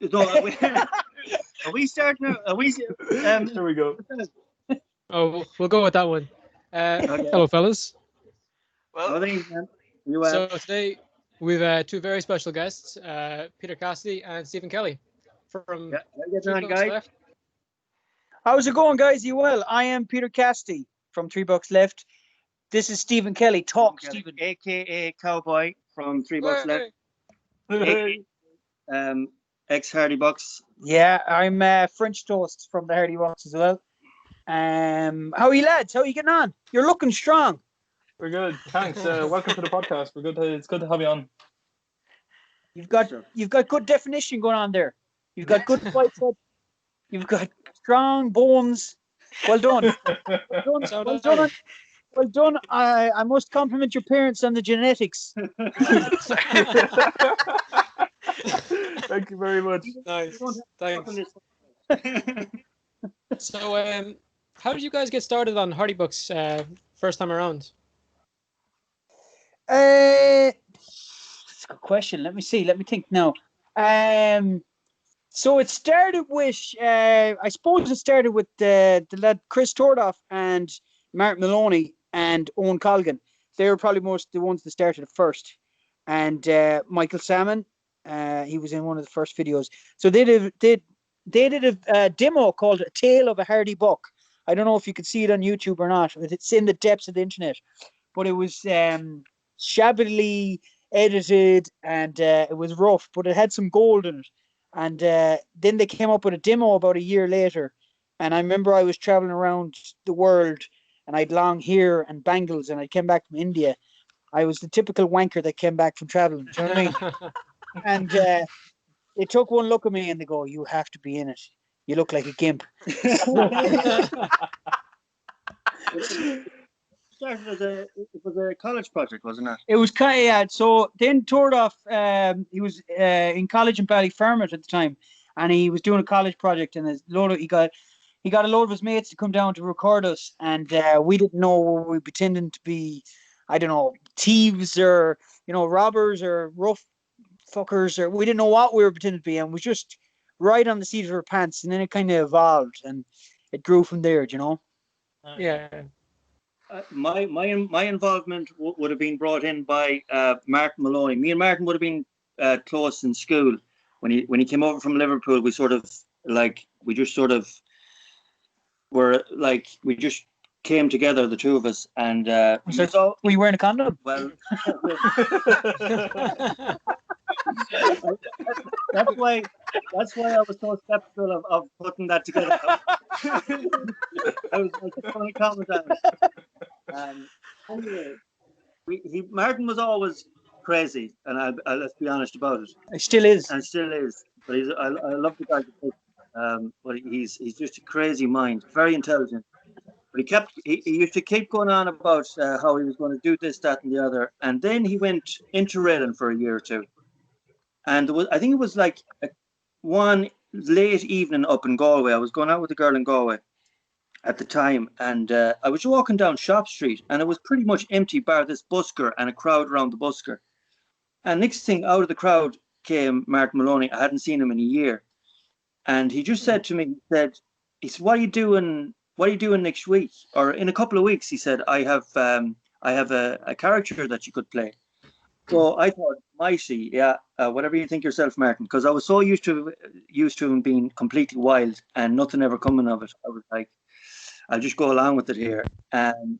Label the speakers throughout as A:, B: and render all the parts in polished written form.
A: No, are we starting? Are we?
B: There we go.
C: Oh, we'll go with that one.
A: Okay.
C: Hello, fellas.
A: Well, you
C: So today we've two very special guests, Peter Cassidy and Stephen Kelly from
A: Yeah, how you getting
C: 3
A: on,
C: Bucks
A: guys?
C: Left.
D: How's it going, guys? You well? I am Peter Cassidy from 3Bucksleft. This is Stephen Kelly. Talk, Stephen.
A: AKA Cowboy from 3Bucksleft.
C: Hey.
A: Ex Hardy Bucks.
D: Yeah, I'm French Toast from the Hardy Bucks as well. How are you, lads? How are you getting on? You're looking strong.
B: We're good. Thanks. Welcome to the podcast. We're good. It's good to have you on.
D: You've got good definition going on there. You've got good biceps. You've got strong bones. Well done. Well done. I must compliment your parents on the genetics.
B: Thank you very much.
C: Nice. Thanks. So, how did you guys get started on Hardy Bucks first time around?
D: That's a good question. Let me see. Let me think now. So it started with, I suppose it started with the lad Chris Tordoff and Mark Maloney and Owen Colgan. They were probably the ones that started it first. And Michael Salmon, he was in one of the first videos. So they did a demo called A Tale of a Hardy Buck. I don't know if you could see it on YouTube or not. It's in the depths of the internet. But it was shabbily edited and it was rough, but it had some gold in it. And then they came up with a demo about a year later. And I remember I was traveling around the world and I'd long hair and bangles and I came back from India. I was the typical wanker that came back from traveling. Do you know what I mean? And they took one look at me and they go, "You have to be in it. You look like a gimp."
A: It was a college project, wasn't it?
D: It was kind of, yeah. So then Tordoff, he was in college in Ballyfermot at the time, and he was doing a college project, and he got a load of his mates to come down to record us, and we didn't know we were pretending to be, I don't know, thieves or robbers or rough fuckers, or we didn't know what we were pretending to be, and we just right on the seat of our pants, and then it kind of evolved, and it grew from there. Do you know?
C: Yeah.
A: My involvement would have been brought in by Mark Maloney. Me and Martin would have been close in school. When he came over from Liverpool, we just came together, the two of us, and
D: were you wearing a condom?
A: Well, that's why I was so skeptical of putting that together. I was just going to comment on it. Anyway, Martin was always crazy, and let's be honest about it.
D: He still is.
A: But I love the guy. But he's just a crazy mind, very intelligent. But he used to keep going on about how he was going to do this, that, and the other. And then he went interrailing for a year or two. And I think it was like one late evening up in Galway. I was going out with a girl in Galway at the time. And I was walking down Shop Street. And it was pretty much empty, bar this busker and a crowd around the busker. And next thing, out of the crowd came Mark Maloney. I hadn't seen him in a year. And he just said to me, he said, what are you doing next week? Or in a couple of weeks, he said, I have a character that you could play. So I thought, mighty, yeah, whatever you think yourself, Martin, because I was so used to him being completely wild and nothing ever coming of it. I was like, I'll just go along with it here. And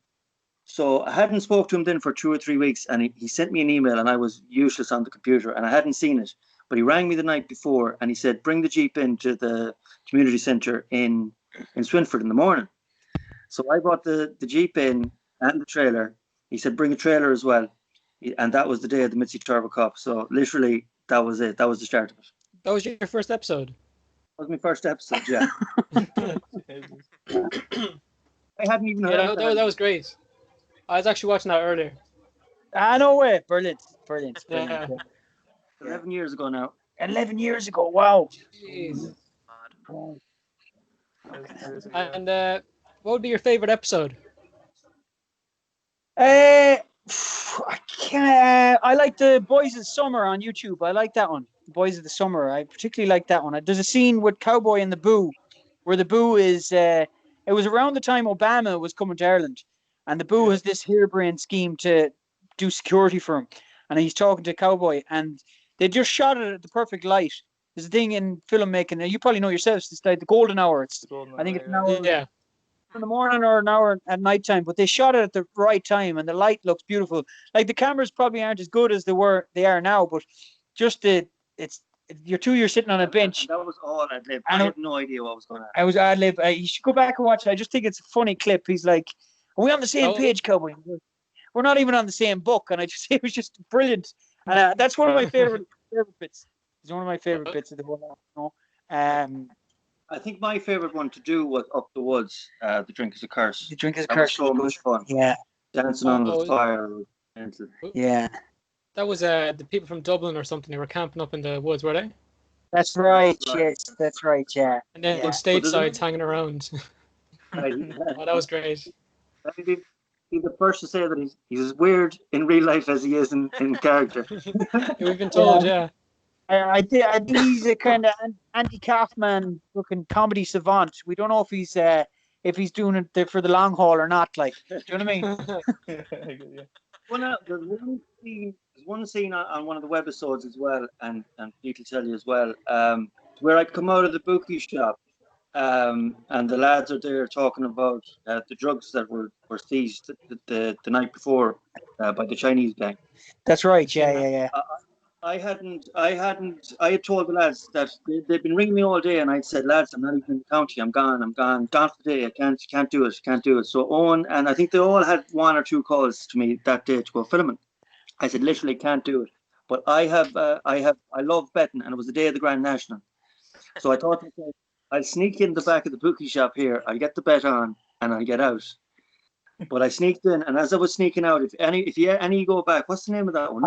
A: so I hadn't spoke to him then for 2 or 3 weeks, and he sent me an email, and I was useless on the computer, and I hadn't seen it. But he rang me the night before, and he said, bring the Jeep into the community centre in Swinford in the morning. So I brought the Jeep in and the trailer. He said, bring a trailer as well. And that was the day of the Mitzi Turbo Cup. So literally, that was it. That was the start of it.
C: That was your first episode?
A: That was my first episode, yeah. I hadn't even heard
C: that was great. I was actually watching that earlier.
D: No way. Brilliant.
C: Yeah.
A: 11 years ago now.
D: 11 years ago. Wow.
C: Jeez. And what would be your favorite episode?
D: I like the Boys of Summer on YouTube. I like that one. Boys of the Summer. I particularly like that one. There's a scene with Cowboy and the Boo, where the Boo is. It was around the time Obama was coming to Ireland, and the Boo has this harebrained scheme to do security for him, and he's talking to Cowboy, and they just shot it at the perfect light. There's a thing in filmmaking, and you probably know yourselves. It's like the golden hour. I think it's an hour in the morning or an hour at nighttime, but they shot it at the right time, and the light looks beautiful. Like the cameras probably aren't as good as they are now, but just you're sitting on a bench.
A: And that was all ad lib. I had no idea what was going on.
D: I was ad lib. You should go back and watch it. I just think it's a funny clip. He's like, "Are we on the same page, Cowboy?" We're not even on the same book, and it was just brilliant. And that's one of my favorite bits. It's one of my favorite bits of the whole album.
A: I think my favorite one to do was Up the Woods. The Drink is a Curse.
D: The Drink is a
A: That
D: Curse.
A: was so much fun.
D: Yeah.
A: Dancing on the fire.
D: Yeah.
C: That was the people from Dublin or something. They were camping up in the woods, were they?
D: That's right. Yes, that's right. Yeah.
C: And then stateside's hanging around. Oh, that was great.
A: He's the first to say that he's as weird in real life as he is in character.
C: We've been told, yeah.
D: I think he's a kind of anti-Kaufman looking comedy savant. We don't know if he's doing it for the long haul or not. Like, do you know what I mean? There's one scene on one of the webisodes as well, and Pete will tell you as well, where I come out of the bookie shop, and the lads are there talking about the drugs that were seized the night before by the Chinese gang. That's right. Yeah.
A: I had told the lads that they'd been ringing me all day, and I'd said, lads, I'm not even in the county. I'm gone for the day. I can't do it. So Owen, and I think they all had one or two calls to me that day to go filming. I said, literally can't do it. But I love betting, and it was the day of the Grand National. So I thought, I'll sneak in the back of the bookie shop here. I'll get the bet on, and I'll get out. But I sneaked in, and as I was sneaking out, if any go back, what's the name of that one?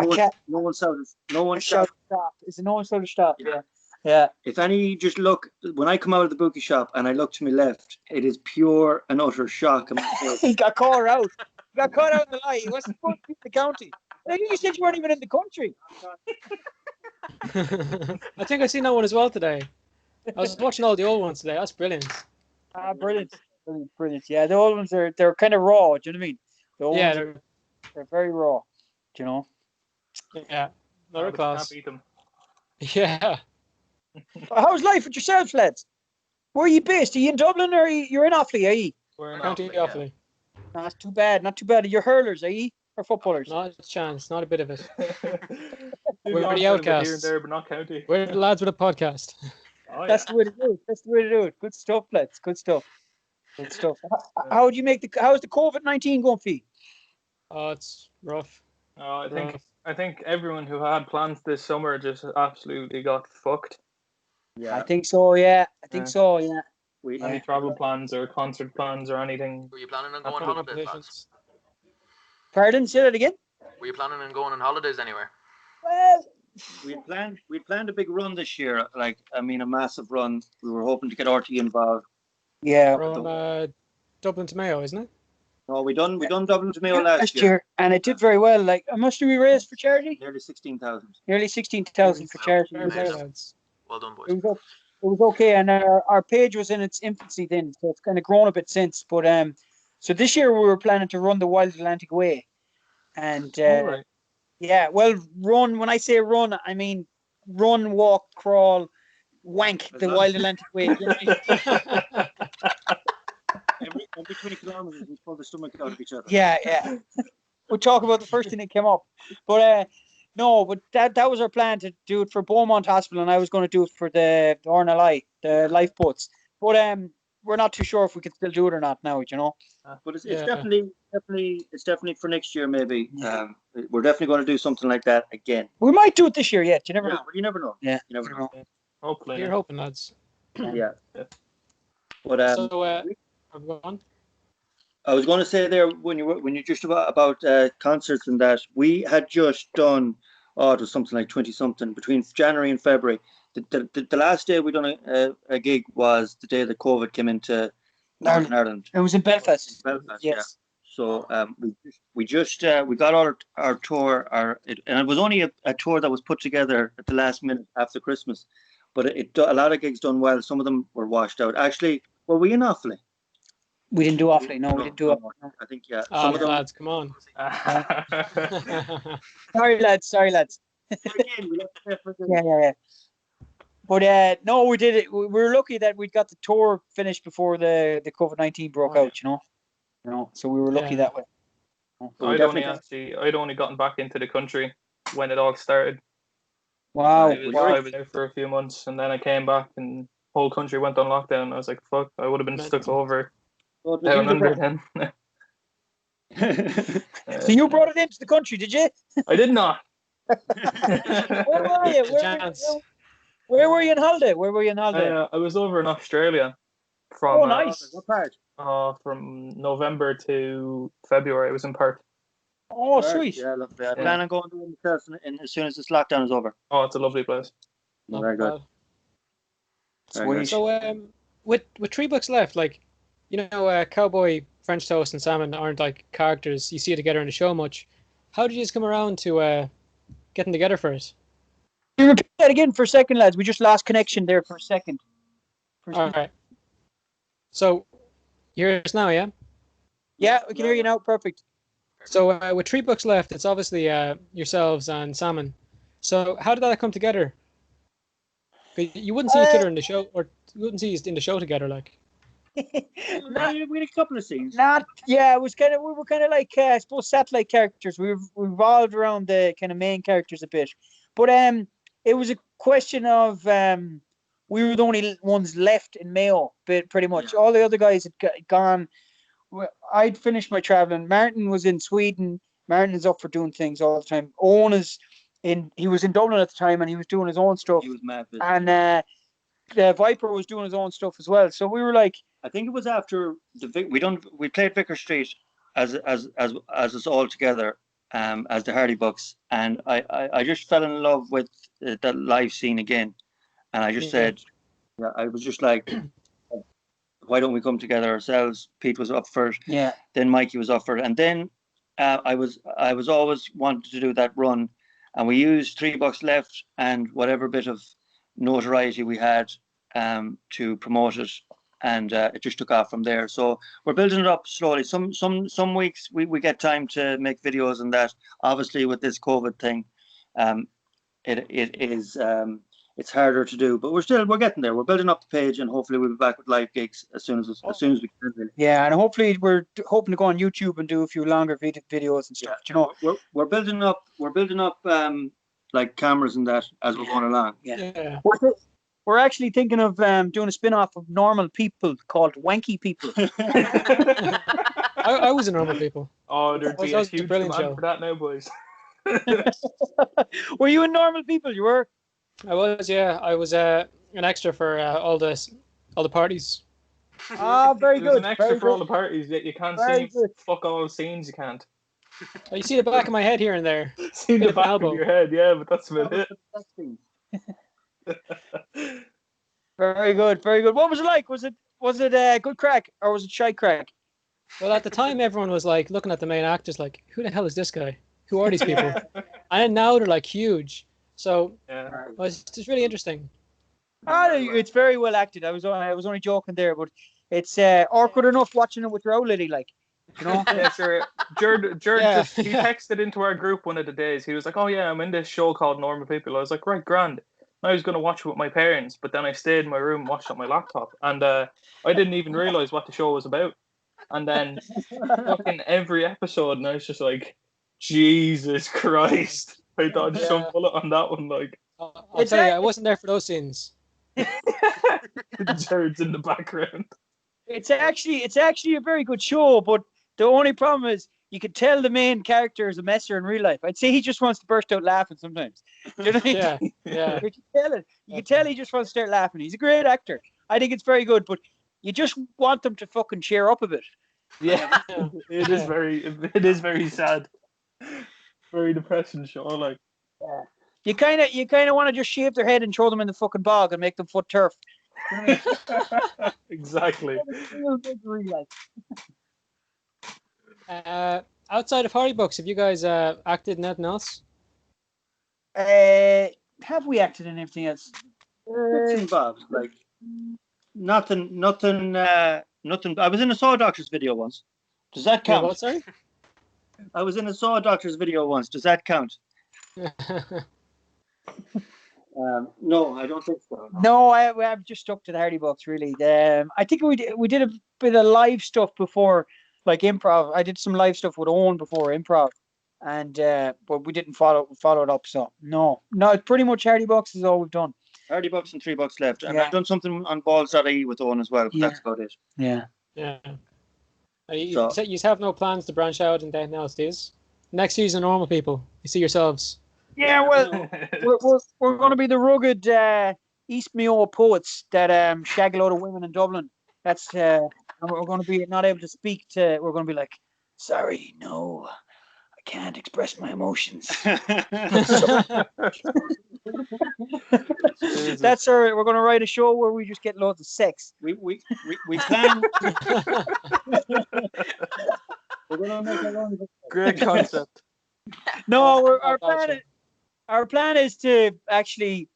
A: No one shouted stop.
D: It's a no one shouted stop. Yeah.
A: If any just look, when I come out of the bookie shop and I look to my left, it is pure and utter shock.
D: He got caught out. He got caught out in the lie. He wasn't supposed to be in the county. I think you said you weren't even in the country.
C: I think I seen that one as well today. I was watching all the old ones today. That's brilliant.
D: Brilliant. Yeah, the old ones they're kind of raw. Do you know what I mean? The old ones they're very raw. Do you know?
C: Yeah, another class.
B: Can't beat them.
C: Yeah.
D: How's life with yourselves, lads? Where are you based? Are you in Dublin or you're in Offaly? Are you?
B: We're in
C: County Offaly.
D: Not too bad. Are you hurlers? Are you or footballers?
C: Not a chance. Not a bit of it.
B: We're
C: the outcasts.
B: here and there, but not county.
C: We're the lads with a podcast.
B: Oh,
D: That's the way to do it. Good stuff, lads. Good stuff. How's the COVID-19 going for you?
C: Oh, it's rough.
B: I think everyone who had plans this summer just absolutely got fucked.
A: Yeah,
D: I think so. Yeah.
B: Any travel plans or concert plans or anything?
E: Were you planning on going on holidays, lads?
D: Pardon? Say that again.
E: Were you planning on going on holidays anywhere?
D: Well,
A: we planned a big run this year. A massive run. We were hoping to get RT involved.
D: yeah.
C: From Dublin to Mayo, isn't it?
A: No, we done Dublin to Mayo last
D: year, and it did very well. Like, how much did we raise for charity?
A: Nearly 16,000.
D: Nearly 16,000 for charity.
E: Well done, boys.
D: It was okay, and our page was in its infancy then, so it's kind of grown a bit since. But so this year we were planning to run the Wild Atlantic Way, and run. When I say run, I mean run, walk, crawl, wank the Wild Atlantic Way. You know what I mean?
A: Every 20 kilometers, we pull the stomach out of each other.
D: Yeah. We'll talk about the first thing that came up, but that was our plan to do it for Beaumont Hospital, and I was going to do it for the RNLI, the lifeboats. But we're not too sure if we can still do it or not now. You know.
A: But it's definitely for next year maybe. We're definitely going to do something like that again.
D: We might do it this year yet. You never know.
A: But you never know.
D: Yeah.
A: You never know.
B: Hopefully.
C: You're hoping, lads.
A: Yeah. But
C: go on.
A: I was going to say there when you just about concerts and that, we had just done it was something like 20 something between January and February. The last day we done a gig was the day that COVID came into Northern Ireland.
D: It was in Belfast.
A: Belfast,
D: yes.
A: Yeah. So we got our tour, and it was only a tour that was put together at the last minute after Christmas, but a lot of gigs done well. Some of them were washed out. Actually, were we in Offaly?
D: We didn't do Offaly. No, we didn't do it.
A: I think yeah.
C: Oh,
A: Some of them.
C: lads, come on.
D: Sorry, lads.
A: Again, we left it for the-
D: Yeah. But no, we did it. We were lucky that we got the tour finished before the COVID-19 broke out. You know, so we were lucky that way.
B: I'd only gotten back into the country when it all started.
D: Wow.
B: I was there for a few months, and then I came back, and the whole country went on lockdown. I was like, "Fuck!" I would have been stuck over down under then.
D: So you brought it into the country, did you?
B: I did not.
D: Where were you? Where were you on holiday?
B: I was over in Australia from.
D: Oh, nice.
A: What part?
B: From November to February. I was in Perth.
D: Oh, sweet.
A: Yeah, lovely. I plan on going to myself as soon as this lockdown is over.
B: Oh, it's a lovely place.
A: Very good.
D: Sweet.
C: So, with 3 Bucks Left, like, Cowboy, French Toast, and Salmon aren't like characters you see together in the show much. How did you just come around to getting together for it?
D: Can you repeat that again for a second, lads? We just lost connection there for a second.
C: All right. So, you hear us now, yeah?
D: Yeah, we can hear you now. Perfect.
C: So, with 3 Bucks Left, it's obviously yourselves and Salmon. So, how did that come together? You wouldn't see each other in the show, or you wouldn't see us in the show together, like.
A: We had a couple of scenes.
D: We were kind of like I suppose satellite characters. We revolved around the kind of main characters a bit, but it was a question of we were the only ones left in Mayo, pretty much. All the other guys had gone. I'd finished my traveling. Martin was in Sweden. Martin is up for doing things all the time. Owen he was in Dublin at the time, and he was doing his own stuff.
A: He was mad.
D: And Viper was doing his own stuff as well. So we were like,
A: I think it was after we played Vicar Street as us all together as the Hardy Bucks, and I just fell in love with that live scene again, and I just said, I was just like, why don't we come together ourselves? Pete was up for it, then Mikey was up for it, and then I was always wanted to do that run, and we used 3 Bucks Left and whatever bit of notoriety we had to promote it, and it just took off from there. So we're building it up slowly. Some weeks we get time to make videos, and that obviously with this COVID thing, it's harder to do, but we're getting there. We're building up the page, and hopefully we'll be back with live gigs as soon as we can. Really.
D: Yeah, and hopefully we're hoping to go on YouTube and do a few longer videos and stuff.
A: We're building up like cameras and that as we're going along.
D: Yeah. We're actually thinking of doing a spin-off of Normal People called Wanky People.
C: I was a Normal People.
B: Oh, there'd be a huge
C: brilliant
B: demand
C: show
B: for that now, boys.
D: Were you in Normal People? You were?
C: I was, yeah. I was an extra for all the parties.
D: Ah, very good.
B: An extra for all the parties, yet you can't see fuck all scenes. You can't.
C: Oh, you see the back of my head here and there.
B: See the back of your head, yeah, but that's about it.
D: Very good, very good. What was it like? Was it good crack or was it shy crack?
C: Well, at the time, everyone was like looking at the main actors, like, "Who the hell is this guy? Who are these people?" And now they're like huge. So it's really interesting.
D: It's very well acted. I was only joking there, but it's awkward enough watching it with your old lady, like.
B: Yeah, sure. Jared he texted into our group one of the days. He was like, "Oh yeah, I'm in this show called Normal People." I was like, "Right, grand." I was going to watch it with my parents, but then I stayed in my room and watched it on my laptop, and I didn't even realize what the show was about. And then fucking every episode, and I was just like, Jesus Christ! I thought I'd just don't pull it on that one. Like,
C: I'll tell you, I wasn't there for those scenes.
B: Jared's in the background.
D: It's actually a very good show, but the only problem is you could tell the main character is a messer in real life. I'd say he just wants to burst out laughing sometimes. Do you know what I mean?
C: Yeah.
D: You can tell he just wants to start laughing. He's a great actor. I think it's very good, but you just want them to fucking cheer up a bit.
B: Yeah, it is very sad, very depressing show. Like,
D: you kind of want to just shave their head and throw them in the fucking bog and make them foot turf.
B: Exactly.
C: Outside of Hardy Bucks, have you guys acted in anything else?
D: Have we acted in anything else?
A: Bits and bobs, like nothing. I was in a Saw Doctors video once. Does that
C: Yeah,
A: count?
C: what, sorry?
A: I was in a Saw Doctors video once. Does that count? No, I don't think so.
D: No, I've just stuck to the Hardy Bucks really. I think we did a bit of live stuff before, like improv. I did some live stuff with Owen before improv, and but we didn't follow it up. So no, pretty much Hardy Bucks is all we've done.
A: Hardy Bucks and 3Buckleft, and
D: Yeah.
A: I've done something on balls.ie with Owen as well. But that's about it.
D: Yeah.
C: Yeah. You have no plans to branch out into anything else, do you? Next season, normal people. You see yourselves.
D: Yeah, well, we're going to be the rugged East Mayo poets that shag a load of women in Dublin. That's and we're going to be not able to speak to. We're going to be like, sorry, no, I can't express my emotions. That's our. We're going to write a show where we just get loads of sex.
A: We plan. We're going to make our own.
B: Great concept.
D: No, our plan is to actually.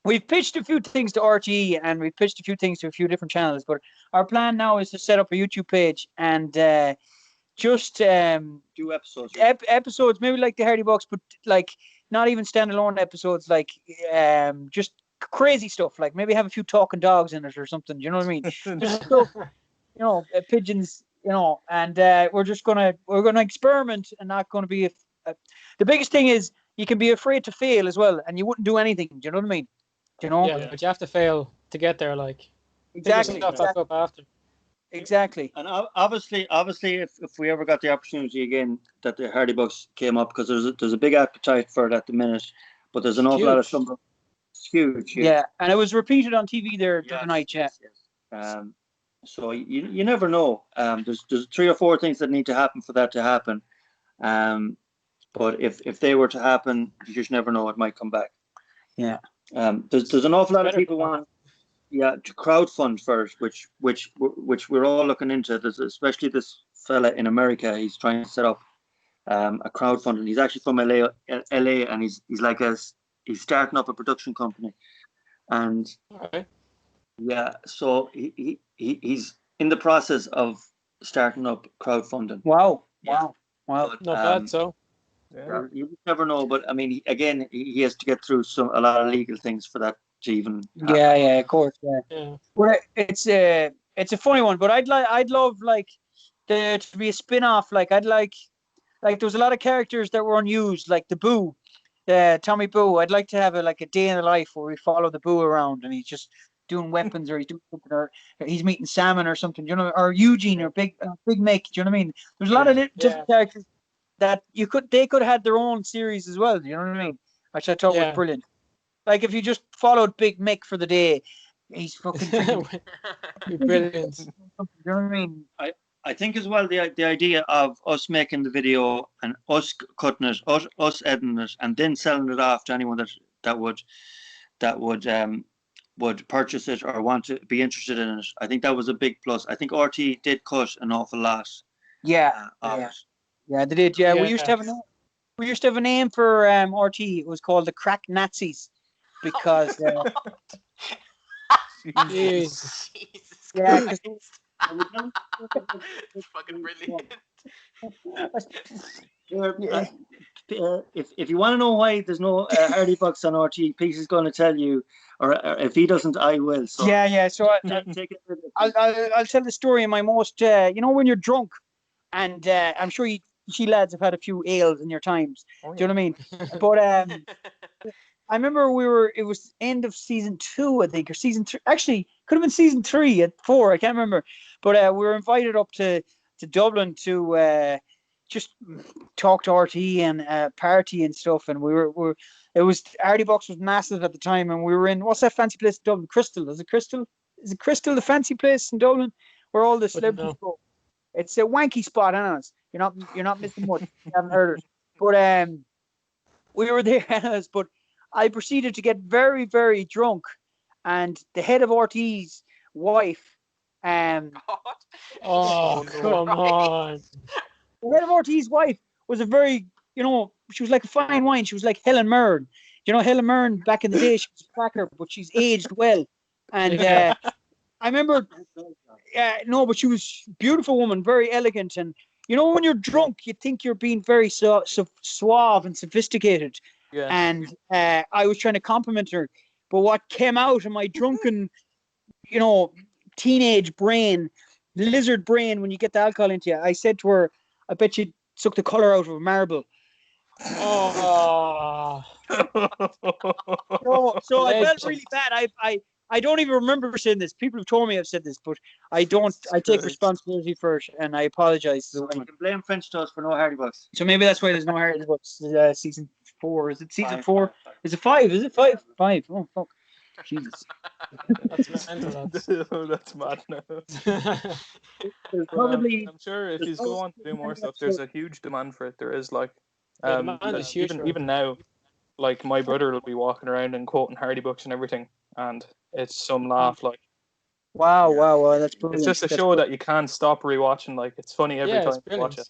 D: We've pitched a few things to RTE and we've pitched a few things to a few different channels, but our plan now is to set up a YouTube page and just
A: do episodes.
D: Episodes, maybe like the Hardy Bucks, but like not even standalone episodes, like just crazy stuff. Like maybe have a few talking dogs in it or something. Do you know what I mean? Just stuff, pigeons. And we're gonna experiment and not going to be. The biggest thing is you can be afraid to fail as well, and you wouldn't do anything. Do you know what I mean? Do you know?
C: Yeah, but you have to fail to get there. Like
D: exactly.
C: Back up after.
D: Exactly.
A: And obviously, if we ever got the opportunity again that the Hardy Bucks came up, because there's a big appetite for it at the minute, but there's an awful lot of stuff. It's huge.
D: Yeah, and it was repeated on TV there the other night. Yeah.
A: Yes. So you never know. There's 3 or 4 things that need to happen for that to happen. But if they were to happen, you just never know. It might come back.
D: Yeah.
A: There's an awful lot of people want to crowdfund first, which we're all looking into. There's especially this fella in America. He's trying to set up a crowdfunding. He's actually from LA, and he's he's starting up a production company, and yeah, so he's in the process of starting up crowdfunding.
D: Wow.
A: Yeah.
D: Wow.
A: But,
C: Not bad. So.
B: Yeah.
A: You never know, but I mean, he has to get through a lot of legal things for that to even happen.
D: Yeah, of course, yeah. But it's a funny one. But I'd love like to be a spin-off. Like I'd like there was a lot of characters that were unused, like the Boo, Tommy Boo. I'd like to have a day in the life where we follow the Boo around and he's just doing weapons or he's doing something or he's meeting salmon or something. You know, or Eugene or Big Mick. Do you know what I mean? There's a lot of different characters that they could have had their own series as well. You know what I mean? Which I thought was brilliant. Like if you just followed Big Mick for the day, he's fucking
C: brilliant.
D: You know what I mean?
A: I think as well the idea of us making the video and us cutting it, us editing it, and then selling it off to anyone that would purchase it or want to be interested in it. I think that was a big plus. I think RT did cut an awful lot.
D: Yeah, they did. Yeah, we used to have a name for RT. It was called the Crack Nazis because.
C: Jesus.
D: Yeah.
E: It's fucking brilliant.
A: If you want to know why there's no Hardy Bucks on RT, Pete is going to tell you, or if he doesn't, I will. So
D: yeah. So
A: take it.
D: I'll tell the story in my most. When you're drunk, and I'm sure you lads have had a few ales in your times. Do you know what I mean? But I remember it was end of season 2, I think, or season 3. Actually, could have been season 3 at 4. I can't remember. But we were invited up to Dublin to just talk to RT and party and stuff. And it was Hardy Bucks was massive at the time, and we were in what's that fancy place in Dublin? Crystal. Is it Crystal? Is it Crystal the fancy place in Dublin where all the celebrities go? It's a wanky spot, anyways. You're not missing much. You haven't heard it. But we were there, anyways. But I proceeded to get very, very drunk, and the head of RT's wife.
C: Oh, come on!
D: Helen Ortiz's wife was a very, she was like a fine wine. She was like Helen Mirren. Helen Mirren back in the day, she was a cracker, but she's aged well. And I remember, no, but she was a beautiful woman, very elegant. And when you're drunk, you think you're being very so suave and sophisticated.
B: Yeah.
D: And I was trying to compliment her, but what came out of my drunken, teenage brain, lizard brain, when you get the alcohol into you, I said to her, I bet you suck the color out of a marble.
C: Oh.
D: So I felt really bad. I don't even remember saying this. People have told me I've said this, but I don't. I take responsibility for it, and I apologize to the
A: You
D: woman.
A: can blame French toast for no Hardy Bucks.
D: So maybe that's why there's no Hardy Bucks season 4. Is it season 4?
A: Five.
D: Is it 5? Is it 5? 5. Oh fuck. Jesus.
C: That's mental.
B: That's mad now.
D: There's probably.
B: I'm sure if you go on to do more stuff, there's a huge demand for it. There is like,
C: The demand is huge.
B: even now, like my brother will be walking around and quoting Hardy Books and everything, and it's some laugh. Like,
D: Wow, that's brilliant.
B: it's just a show that you can't stop rewatching. Like, it's funny every time you watch it.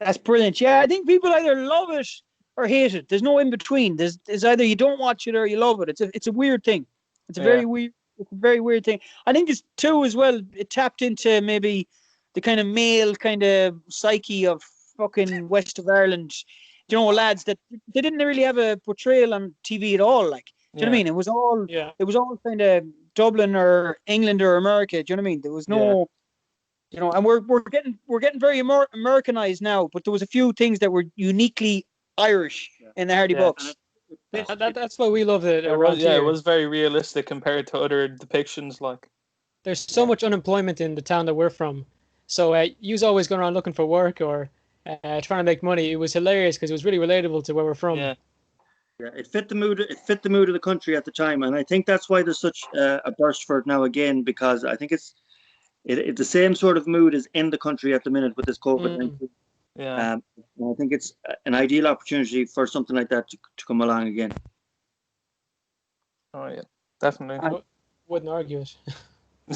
D: That's brilliant. Yeah, I think people either love it or hate it. There's no in between. There's either you don't watch it or you love it. It's a weird thing. It's a very weird. It's a very weird thing. I think it's too as well. It tapped into maybe the kind of male kind of psyche of fucking West of Ireland. Lads that they didn't really have a portrayal on TV at all. Like, do you know what I mean? It was all.
C: Yeah.
D: It was all kind of Dublin or England or America. Do you know what I mean? There was no. And we're getting very Americanized now, but there was a few things that were uniquely Irish in the Hardy Bucks.
C: That's why we love it.
B: It was very realistic compared to other depictions. Like,
C: there's so much unemployment in the town that we're from, so you's always going around looking for work or trying to make money. It was hilarious because it was really relatable to where we're from.
B: Yeah,
A: it fit the mood. It fit the mood of the country at the time, and I think that's why there's such a burst for it now again, because I think it's the same sort of mood is in the country at the minute with this COVID-19.
B: Yeah.
A: I think it's an ideal opportunity for something like that to come along again.
B: Oh yeah, definitely.
C: Wouldn't argue it.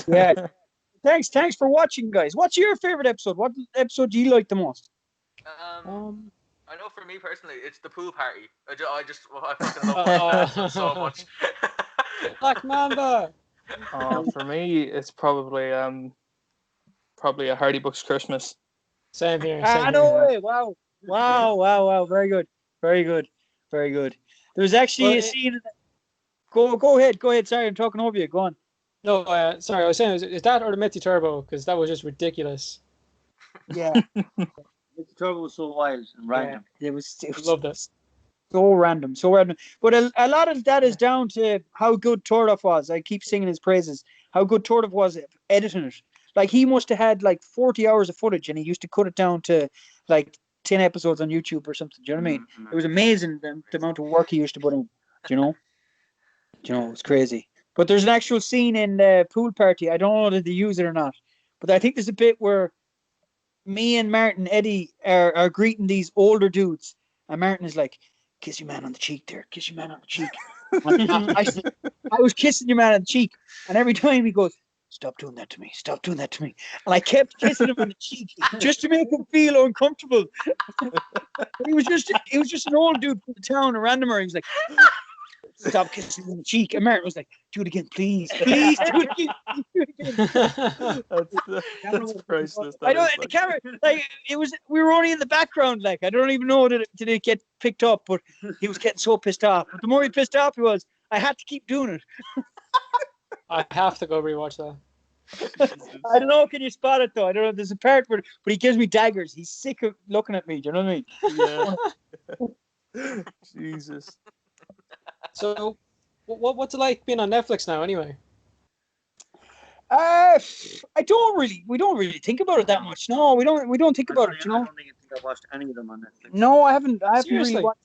D: Yeah. Thanks for watching, guys. What's your favorite episode? What episode do you like the most?
E: I know for me personally, it's the pool party. I fucking love that episode so much.
C: Black Mamba.
B: For me, it's probably a Hardy Bucks Christmas.
C: Same here.
D: I know. Wow. Very good. There's actually a scene. Go ahead. Sorry, I'm talking over you. Go on.
C: No, sorry. I was saying, is that or the Mitzi Turbo? Because that was just ridiculous.
D: Yeah.
A: Mitzi Turbo was so wild and random.
D: Yeah, it was
C: Love this.
D: So random. But a lot of that is down to how good Tordoff was. I keep singing his praises. How good Tordoff was at editing it. Like, he must have had like 40 hours of footage, and he used to cut it down to like 10 episodes on YouTube or something. Do you know what I mean? It was amazing the amount of work he used to put in. Do you know? It was crazy. But there's an actual scene in the pool party. I don't know if they use it or not, but I think there's a bit where me and Martin Eddie are greeting these older dudes, and Martin is like, "Kiss your man on the cheek there. Kiss your man on the cheek." I said, I was kissing your man on the cheek, and every time he goes, "Stop doing that to me. Stop doing that to me." And I kept kissing him on the cheek just to make him feel uncomfortable. He was just an old dude from the town, a randomer. He was like, "Stop kissing him on the cheek." And Martin was like, "Do it again, please. Please do it again."
B: That's priceless.
D: I know the camera, like, we were only in the background, like, I don't even know did it get picked up, but he was getting so pissed off. But the more he pissed off he was, I had to keep doing it.
C: I have to go rewatch that.
D: I don't know, can you spot it though? I don't know, there's a part where, but he gives me daggers. He's sick of looking at me, do you know what
B: I mean? Yeah. Jesus.
C: So, what's it like being on Netflix now, anyway?
D: We don't really think about it that much. No, we don't think about it. You know.
A: I don't think I've watched any of them on Netflix.
D: No, I haven't
C: Seriously?
D: really watched.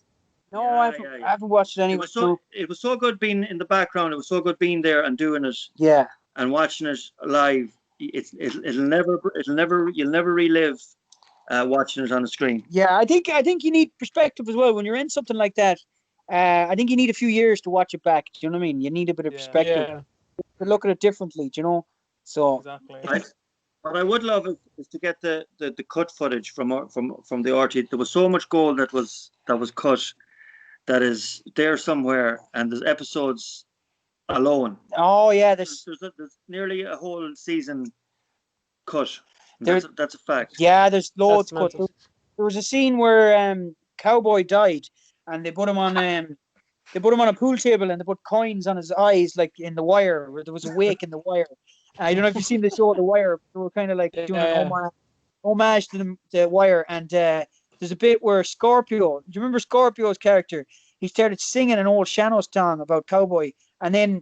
D: No, I haven't watched any.
A: It was so good being in the background. It was so good being there and doing it.
D: Yeah.
A: And watching it live. You'll never relive watching it on the screen.
D: Yeah, I think you need perspective as well when you're in something like that. I think you need a few years to watch it back. Do you know what I mean? You need a bit of perspective to look at it differently. Do you know? So
B: exactly.
A: What I would love is to get the cut footage from the RT. There was so much gold that was cut that is there somewhere, and there's episodes alone.
D: Oh yeah,
A: There's nearly a whole season cut.
D: There-
A: That's a fact.
D: yeah. There's loads
C: That's
D: cut.
C: mental.
D: There was a scene where Cowboy died, and they put him on a pool table, and they put coins on his eyes, like in the wire, where there was a wake in the wire. I don't know if you've seen the show The Wire. They were kind of like doing an homage to the Wire, and there's a bit where Scorpio. Do you remember Scorpio's character? He started singing an old Shannon song about Cowboy, and then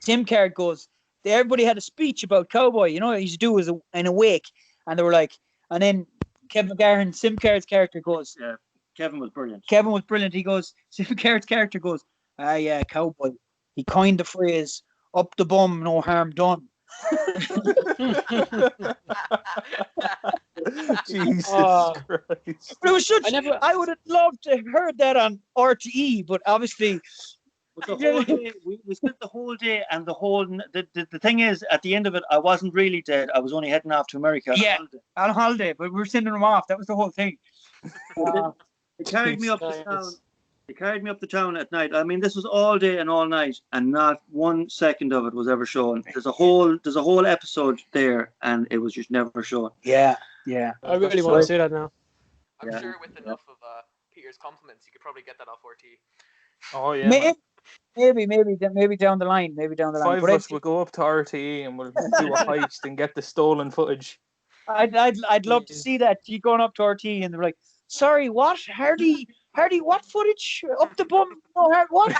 D: Tim Card goes. Everybody had a speech about Cowboy. You know what he used to do was in a wake, and they were like, and then Kevin McGarren, Sim Card's character goes.
A: Yeah, Kevin was brilliant.
D: He goes. Sim Card's character goes. Ah, yeah, Cowboy. He coined the phrase "up the bum, no harm done."
B: Jesus
C: Oh.
B: Christ.
D: But it was such.
C: I
D: I would have loved to have heard that on RTE, but obviously,
A: But the whole day, we spent the whole day, and the thing is, at the end of it, I wasn't really dead. I was only heading off to America.
D: Yeah. On holiday, but we were sending them off. That was the whole thing.
A: They carried me up the
C: Nice.
A: town. They carried me up the town at night. I mean, this was all day and all night, and not 1 second of it was ever shown. There's a whole episode there, and it was just never shown.
D: Yeah.
C: I really want to see that now.
E: I'm
A: Yeah.
E: sure with enough of Peter's compliments, you could probably get that off RT.
B: Oh yeah. man.
D: Maybe down the line.
B: Five of
D: But
B: us will go up to RTE and we'll do a heist and get the stolen footage.
D: I'd love to see that. You going up to RT and they're like, "Sorry, what? Hardy, what footage? Up the bum? No, what?"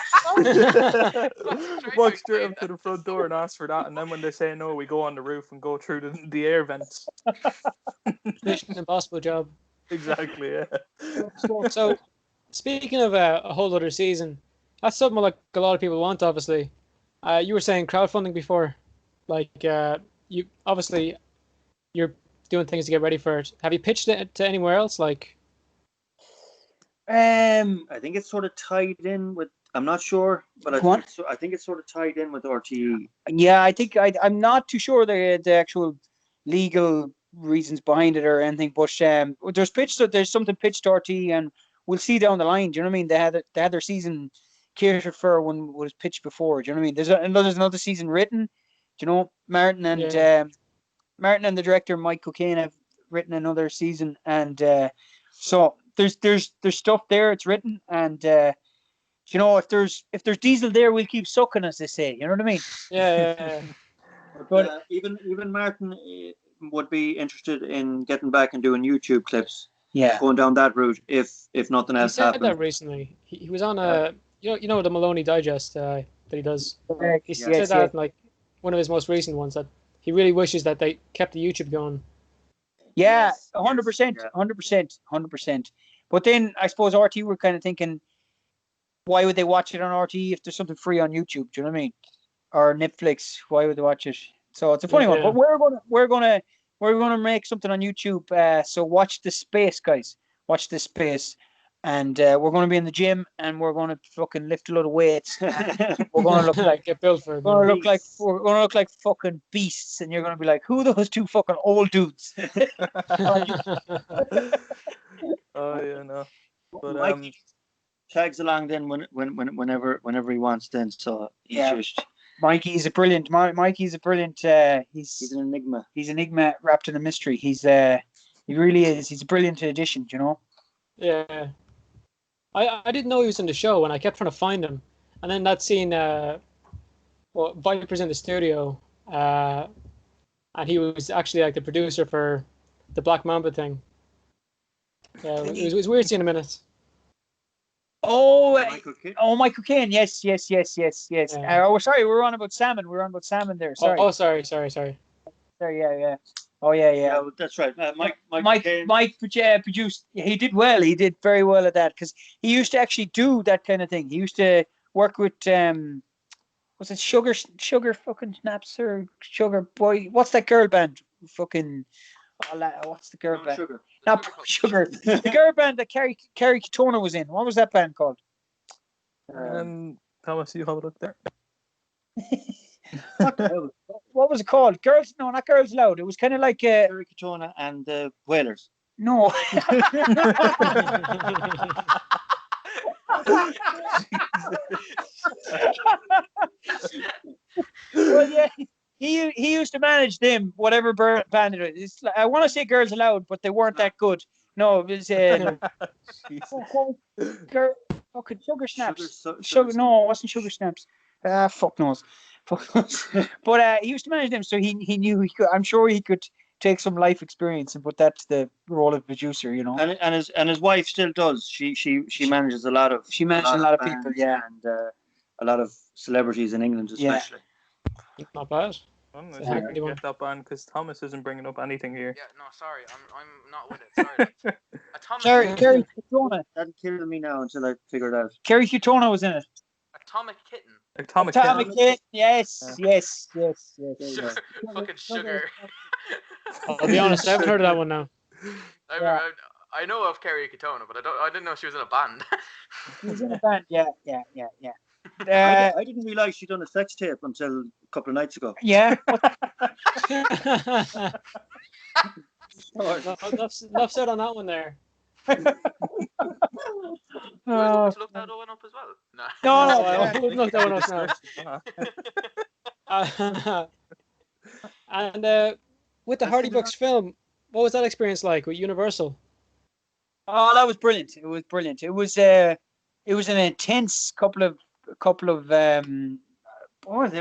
B: Walk straight up to the front door and ask for that, and then when they say no, we go on the roof and go through the air vents.
C: Mission Impossible job.
B: Exactly, yeah.
C: So, speaking of a whole other season, that's something like a lot of people want. Obviously, you were saying crowdfunding before, like you obviously you're doing things to get ready for it. Have you pitched it to anywhere else? Like,
A: I think it's sort of tied in with. I'm not sure, but I think it's sort of tied in with RTE.
D: Yeah, I think I'm not too sure the actual legal reasons behind it or anything, but there's something pitched to RT, and we'll see down the line. Do you know what I mean? They had their season catered for when it was pitched before. Do you know what I mean? There's another season written. Do you know Martin and the director Mike Cocaine have written another season, and so there's stuff there. It's written, and you know, if there's diesel there, we'll keep sucking, as they say. You know what I mean?
C: yeah.
A: But even Martin would be interested in getting back and doing YouTube clips.
D: Yeah.
A: Going down that route if nothing
C: He
A: else
C: said
A: happened.
C: that recently. He was on you know the Maloney Digest that he does. He said that in, like one of his most recent ones, that he really wishes that they kept the YouTube going.
D: Yeah,
A: Yes,
D: 100%,
A: yeah.
D: 100%. But then I suppose RT were kind of thinking, why would they watch it on RT if there's something free on YouTube? Do you know what I mean? Or Netflix? Why would they watch it? So it's a funny one.
C: Yeah.
D: But we're gonna make something on YouTube. So watch this space, guys. Watch this space, and we're gonna be in the gym, and we're gonna fucking lift a lot of weights. We're gonna look like
C: get built for it.
D: we're gonna look like fucking beasts, and you're gonna be like, who are those two fucking old dudes?
B: Oh yeah, no. But
A: Mike tags along then whenever he wants then. So he's
D: Mikey's a brilliant. Mikey's a brilliant.
A: he's an enigma.
D: He's an enigma wrapped in a mystery. He really is. He's a brilliant addition. You know.
C: Yeah. I didn't know he was in the show, and I kept trying to find him. And then that scene, Viper's in the studio, and he was actually like the producer for the Black Mamba thing. Yeah, it was weird seeing him in it.
D: Oh,
A: Michael Caine.
D: Yes.
C: Yeah.
D: Sorry, we're on about salmon. There. Sorry.
C: Oh, sorry.
D: Sorry. Yeah. Oh, yeah.
A: Yeah, that's right. Mike Caine.
D: Mike produced. He did well. He did very well at that because he used to actually do that kind of thing. He used to work with was it Sugar fucking Snaps or Sugar Boy? What's that girl band? Fucking. What's the girl band?
A: Sugar.
D: Not Sugar. The girl band that Carrie Katona was in. What was that band called?
B: Thomas, you have a look there.
A: What the hell?
D: what was it called? Girls? No, not Girls Aloud. It was kind of like
A: Kerry Katona and the Whalers.
D: no. Well, yeah, he used to manage them, whatever band it is. It's like, I want to say Girls Aloud, but they weren't that good. No, it was fucking Sugar Snaps. Sugar, no, it wasn't Sugar Snaps. Fuck knows. But he used to manage them, so he knew he could. I'm sure he could take some life experience and put that to the role of producer, you know.
A: And his wife still does. She manages a lot of
D: people, yeah,
A: and a lot of celebrities in England, especially.
C: Not bad.
B: I'm going to get that band because Thomas isn't bringing up anything here.
E: Yeah, no, sorry, I'm not with it. Sorry.
D: Sorry, Kerry Katona.
A: That'll kill me now until I figure it out.
D: Kerry Katona was in it.
E: Atomic Kitten.
B: Atomic
D: Kitten. Yes.
E: Sugar, fucking Sugar.
C: I'll be honest, I haven't heard of that one now.
E: I know of Kerry Katona, but I didn't know she was in a band.
D: She was in a band, yeah.
A: I didn't realise she'd done a sex tape until a couple of nights ago.
D: Yeah.
C: Enough said on that one there.
E: You guys want to look that one up as well?
C: No, I wouldn't look that one up now. And with the Hardy Bucks film, what was that experience like with Universal?
D: Oh, that was brilliant. It was brilliant. It was an intense couple of it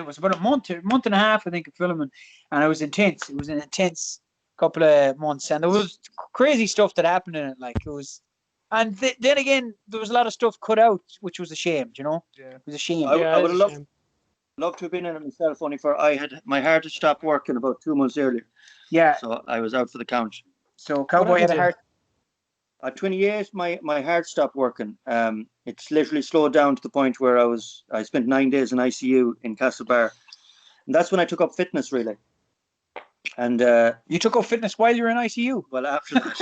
D: was about a month and a half, I think, of filming, and it was intense. It was an intense couple of months, and there was crazy stuff that happened in it. Like it was, and then again, there was a lot of stuff cut out, which was a shame. You know, it was a shame.
A: I would have loved to have been in it myself, only for my heart had stopped working about 2 months earlier.
D: Yeah,
A: so I was out for the count.
D: So Cowboy had a heart.
A: At 28, my heart stopped working. It's literally slowed down to the point where I spent 9 days in ICU in Castlebar, and that's when I took up fitness really. And
D: you took up fitness while you were in ICU?
A: Well, after that.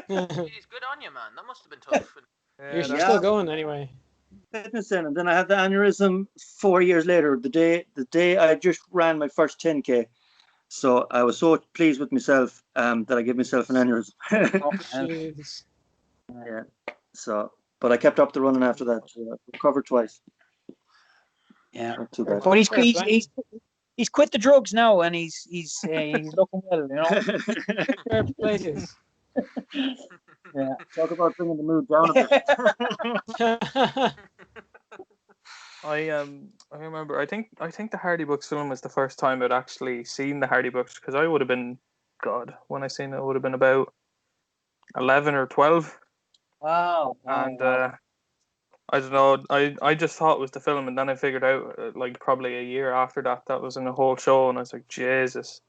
E: Jeez, good on you, man. That must have been tough.
C: You're still going anyway.
A: Fitness in, and then I had the aneurysm 4 years later. The day I just ran my first 10K. So I was so pleased with myself that I gave myself an aneurysm. Yeah. So, but I kept up the running after that. Recovered twice.
D: Yeah.
A: Not too bad.
D: But he's quit the drugs now, and he's looking well. You know.
C: Fair places.
A: Yeah. Talk about bringing the mood down a bit.
B: I remember. I think the Hardy Bucks film was the first time I'd actually seen the Hardy Bucks, because I would have been, when I seen it, I would have been about 11 or 12.
D: Wow.
B: And I don't know. I just thought it was the film, and then I figured out like probably a year after that was in the whole show, and I was like, Jesus.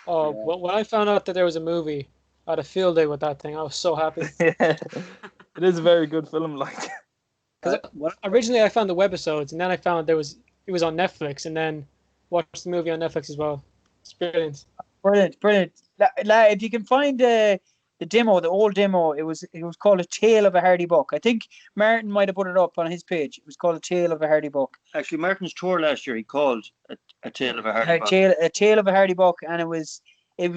C: Oh, yeah. When I found out that there was a movie, I had a field day with that thing. I was so happy.
B: Yeah, it is a very good film, like.
C: Because originally I found the webisodes, and then I found it was on Netflix, and then watched the movie on Netflix as well. It's brilliant.
D: Brilliant. If you can find the demo, the old demo, it was called A Tale of a Hardy Buck. I think Martin might have put it up on his page. It was called A Tale of a Hardy Buck.
A: Actually, Martin's tour last year, he called A Tale of a Hardy Buck.
D: A Tale of a Hardy Buck, and it was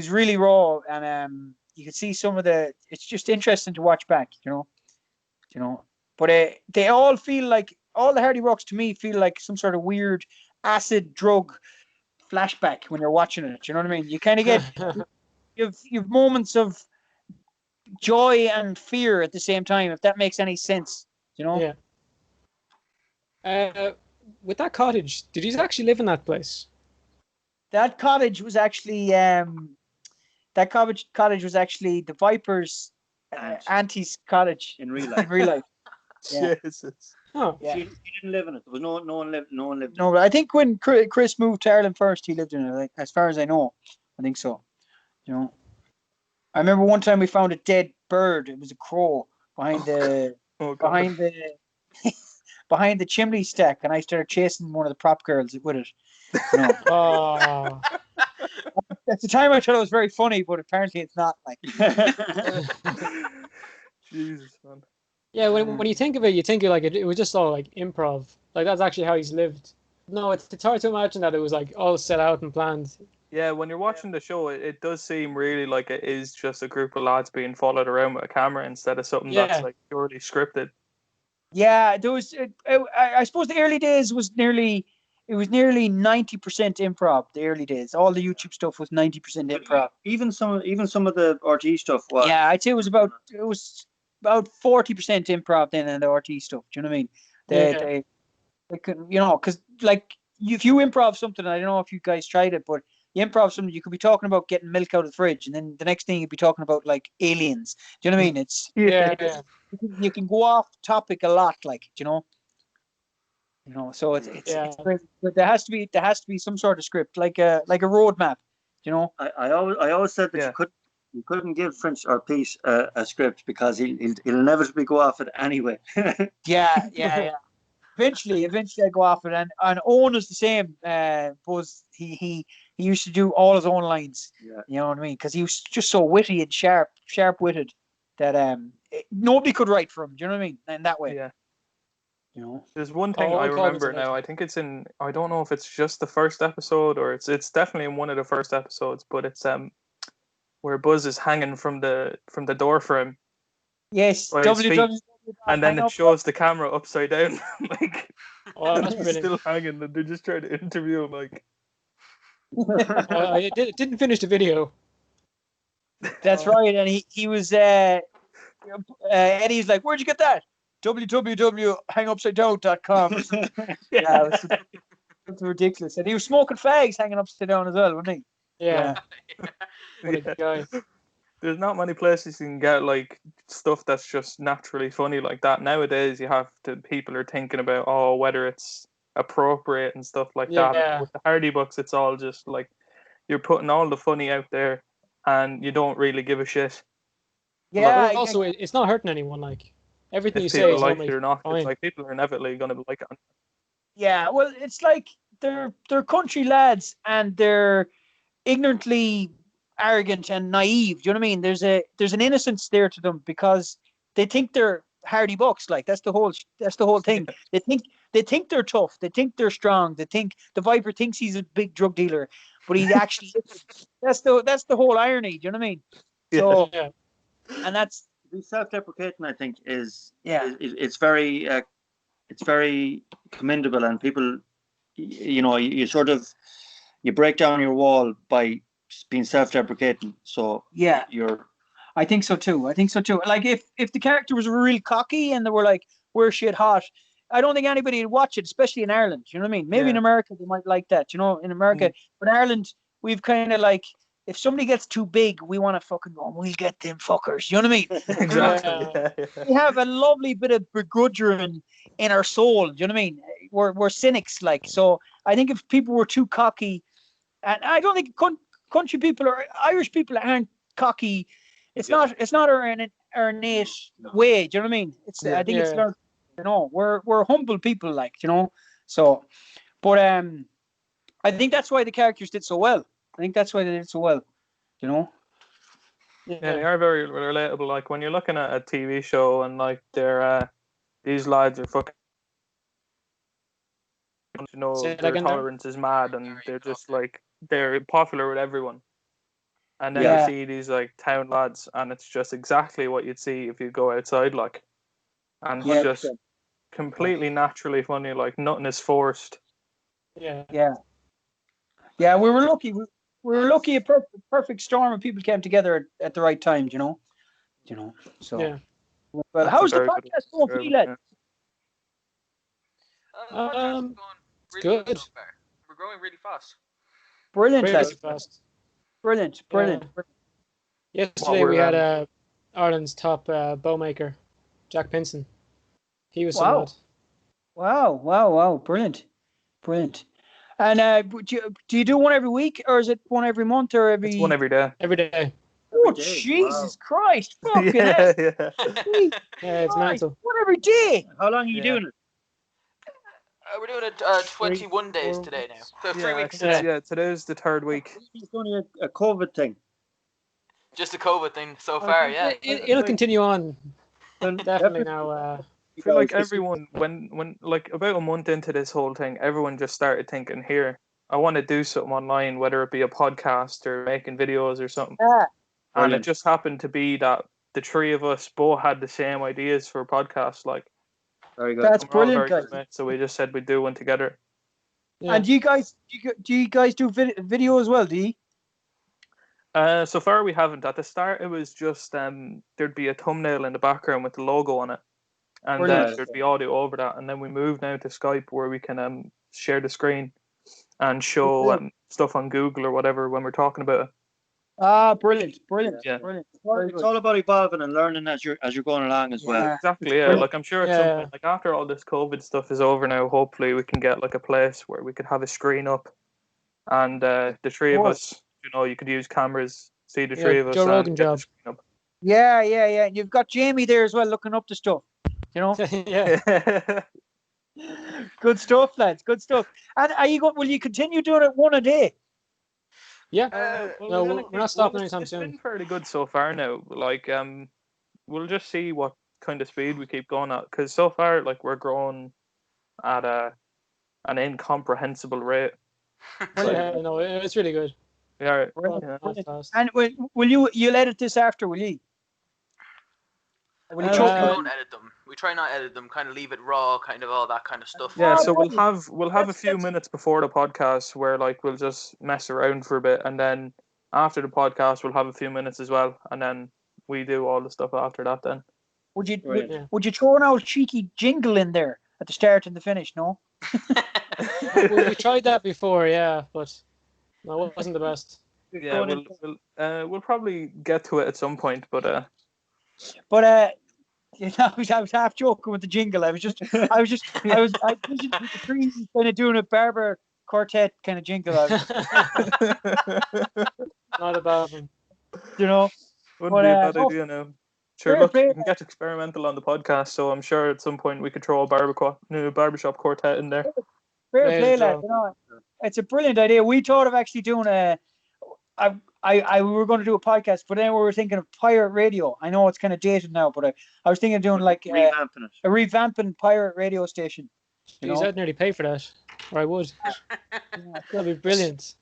D: really raw, and you could see some of the. It's just interesting to watch back, you know. But they all feel like, all the Hardy Bucks to me feel like some sort of weird acid drug flashback when you're watching it. Do you know what I mean? You kind of get you've moments of joy and fear at the same time, if that makes any sense. You know?
C: Yeah. With that cottage, did you actually live in that place?
D: That cottage was actually the Vipers' auntie's cottage
A: in real life.
D: In real life.
B: Yeah. Jesus.
C: Oh,
A: yeah. She didn't live in it. There was no one lived.
D: No, but I think when Chris moved to Ireland first, he lived in it. Like, as far as I know, I think so. You know, I remember one time we found a dead bird. It was a crow behind the behind the chimney stack, and I started chasing one of the prop girls with it. You know.
C: Oh.
D: At the time, I thought it was very funny, but apparently it's not. Like.
B: Jesus, man.
C: Yeah, when you think of it, you think like it was just all like improv. Like that's actually how he's lived. No, it's hard to imagine that it was like all set out and planned.
B: Yeah, when you're watching the show, it does seem really like it is just a group of lads being followed around with a camera instead of something that's
C: Yeah.
B: like purely scripted.
D: Yeah, there was. I suppose the early days was nearly. It was nearly 90% improv. The early days, all the YouTube stuff was 90% improv.
A: Even some of the RT stuff was.
D: Yeah, I'd say it was about 40% improv then, and the RT stuff. Do you know what I mean? They couldn't, because like if you improv something, I don't know if you guys tried it, but you improv something, you could be talking about getting milk out of the fridge, and then the next thing you'd be talking about like aliens. Do you know what I mean?
C: Yeah.
D: You can go off topic a lot, like so it's crazy. But there has to be some sort of script, like a roadmap.
A: I always said that you couldn't give French or Pete a script because he'll inevitably go off it anyway.
D: Yeah. Eventually I go off it, and Owen is the same. Was he used to do all his own lines.
A: Yeah.
D: You know what I mean? Because he was just so witty and sharp witted that nobody could write for him. Do you know what I mean? In that way.
B: Yeah. There's one
C: Oh,
B: thing I
C: I call
B: remember
C: it
B: now. I think it's in. I don't know if it's just the first episode or it's definitely in one of the first episodes. But it's where Buzz is hanging from the door frame.
D: Yes.
B: by his feet, and then it shows the camera upside down, like
C: that's
B: he's
C: brilliant.
B: still hanging, and they're just trying to interview him, like.
C: I didn't finish the video.
D: That's right, and he was Eddie's like, where'd you get that? www.hangupsidedown.com. Yeah, it's ridiculous. And he was smoking fags hanging upside down as well, wasn't he?
C: Yeah. What a guy.
B: There's not many places you can get like stuff that's just naturally funny like that. Nowadays, people are thinking about whether it's appropriate and stuff like that. With the Hardy Bucks, it's all just like you're putting all the funny out there, and you don't really give a shit.
C: Yeah. But also, it's not hurting anyone. Like everything you say is
B: like it or not.
C: fine.
B: It's like people are inevitably going to like it.
D: Yeah, well, it's like they're country lads, and they're ignorantly arrogant and naive. Do you know what I mean? There's an innocence there to them because they think they're Hardy Bucks. Like that's the whole thing. They think they're tough. They think they're strong. They think the Viper thinks he's a big drug dealer, but he actually isn't. That's the whole irony. Do you know what I mean? So, and that's
A: self-deprecating. I think it's very commendable, and people, you sort of you break down your wall by being self-deprecating. So
D: I think so too. Like if the character was real cocky and they were like, we're shit hot, I don't think anybody would watch it, especially in Ireland. You know what I mean? Maybe in America they might like that, in America. But in Ireland, we've kind of like, if somebody gets too big, we want to fucking go, we'll get them fuckers. You know what I mean?
B: Exactly.
D: We have a lovely bit of begrudging in our soul. Do you know what I mean? We're cynics, like. So I think if people were too cocky, and I don't think country people or Irish people aren't cocky. It's not our innate way. Do you know what I mean? I think it's learned. We're humble people, like, So, but I think that's why the characters did so well.
B: Yeah, they are very relatable. Like when you're looking at a TV show and like they're these lads are fucking, their tolerance is mad, and they're just like they're popular with everyone. And then you see these like town lads, and it's just exactly what you'd see if you go outside, like, and it's just completely naturally funny. Like nothing is forced.
D: Yeah. We were lucky. We were lucky. A perfect storm of people came together at the right time. So.
C: Yeah.
D: Well, how's the podcast going for you, lad?
E: The podcast is going really
C: good.
E: well so far. We're growing really fast.
D: Brilliant,
C: Crazy fast.
D: Brilliant.
C: Yesterday we had Ireland's top bowmaker, Jack Pinson. He was so mad.
D: Wow. Brilliant. And do you do one every week, or is it one every month, or every?
B: It's one every day.
C: Every day.
D: Oh, Jesus Christ! Fucking hell!
C: It's mental.
D: One every day.
A: How long are you doing it?
E: We're doing it 21 days today now. So 3 weeks today.
B: Yeah, today's the third week.
A: It's only a COVID thing.
E: Just a COVID thing so far, yeah.
C: It'll continue on. Definitely now.
B: I feel like everyone, when like about a month into this whole thing, everyone just started thinking, here, I want to do something online, whether it be a podcast or making videos or something.
D: Yeah.
B: And
A: Brilliant.
B: it just happened to be that the three of us both had the same ideas for podcasts. Like,
A: Very good.
D: That's
B: we're all
D: brilliant,
B: very
D: guys.
B: good mates, so we just said we'd do one together.
C: Yeah.
D: And do you guys do video as well? Do you?
B: So far we haven't. At the start, it was just there'd be a thumbnail in the background with the logo on it, and
D: Brilliant.
B: there'd be audio over that. And then we moved now to Skype, where we can share the screen and show stuff on Google or whatever when we're talking about it.
D: Ah, brilliant.
B: Yeah.
D: Brilliant.
A: It's all about evolving and learning as you're going along as well.
D: Yeah.
B: Exactly, yeah.
D: Brilliant.
B: Like I'm sure at some point, like after all this COVID stuff is over now, hopefully we can get like a place where we could have a screen up, and the three of us, you could use cameras, see the three of us,
C: Joe Rogan
B: and get
C: job.
B: the screen up.
D: Yeah. You've got Jamie there as well, looking up the stuff.
C: Yeah.
D: Good stuff, lads. Good stuff. And will you continue doing it one a day?
C: Yeah. No, we're not stopping anytime
B: It's
C: soon.
B: been fairly good so far now. Like we'll just see what kind of speed we keep going at, because so far, like, we're growing at an incomprehensible rate.
C: Yeah, no, it's really good.
B: Yeah.
D: And you'll edit this after, will you? Will you
E: We
D: chuck
E: don't edit them. We try not edit them. Kind of leave it raw. Kind of all that kind of stuff.
B: Yeah, so we'll have a few minutes before the podcast where like we'll just mess around for a bit, and then after the podcast we'll have a few minutes as well, and then we do all the stuff after that. Then
D: would you throw an old cheeky jingle in there at the start and the finish? No.
C: we tried that before, yeah, but no, it wasn't the best.
B: Yeah, we'll probably get to it at some point, but
D: I was half joking with the jingle. I was visioning the three kind of doing a barber quartet kind of jingle.
C: Not a bad one.
B: Wouldn't be a bad idea now. Sure, look,
D: play.
B: we can get experimental on the podcast, so I'm sure at some point we could throw a new barbershop quartet in there.
D: Fair play, lad. It's a brilliant idea. We thought of actually doing we were going to do a podcast, but then we were thinking of pirate radio. I know it's kind of dated now, but I was thinking of doing like a revamping pirate radio station.
C: Jeez, I'd nearly pay for that, or I would. That'd be brilliant.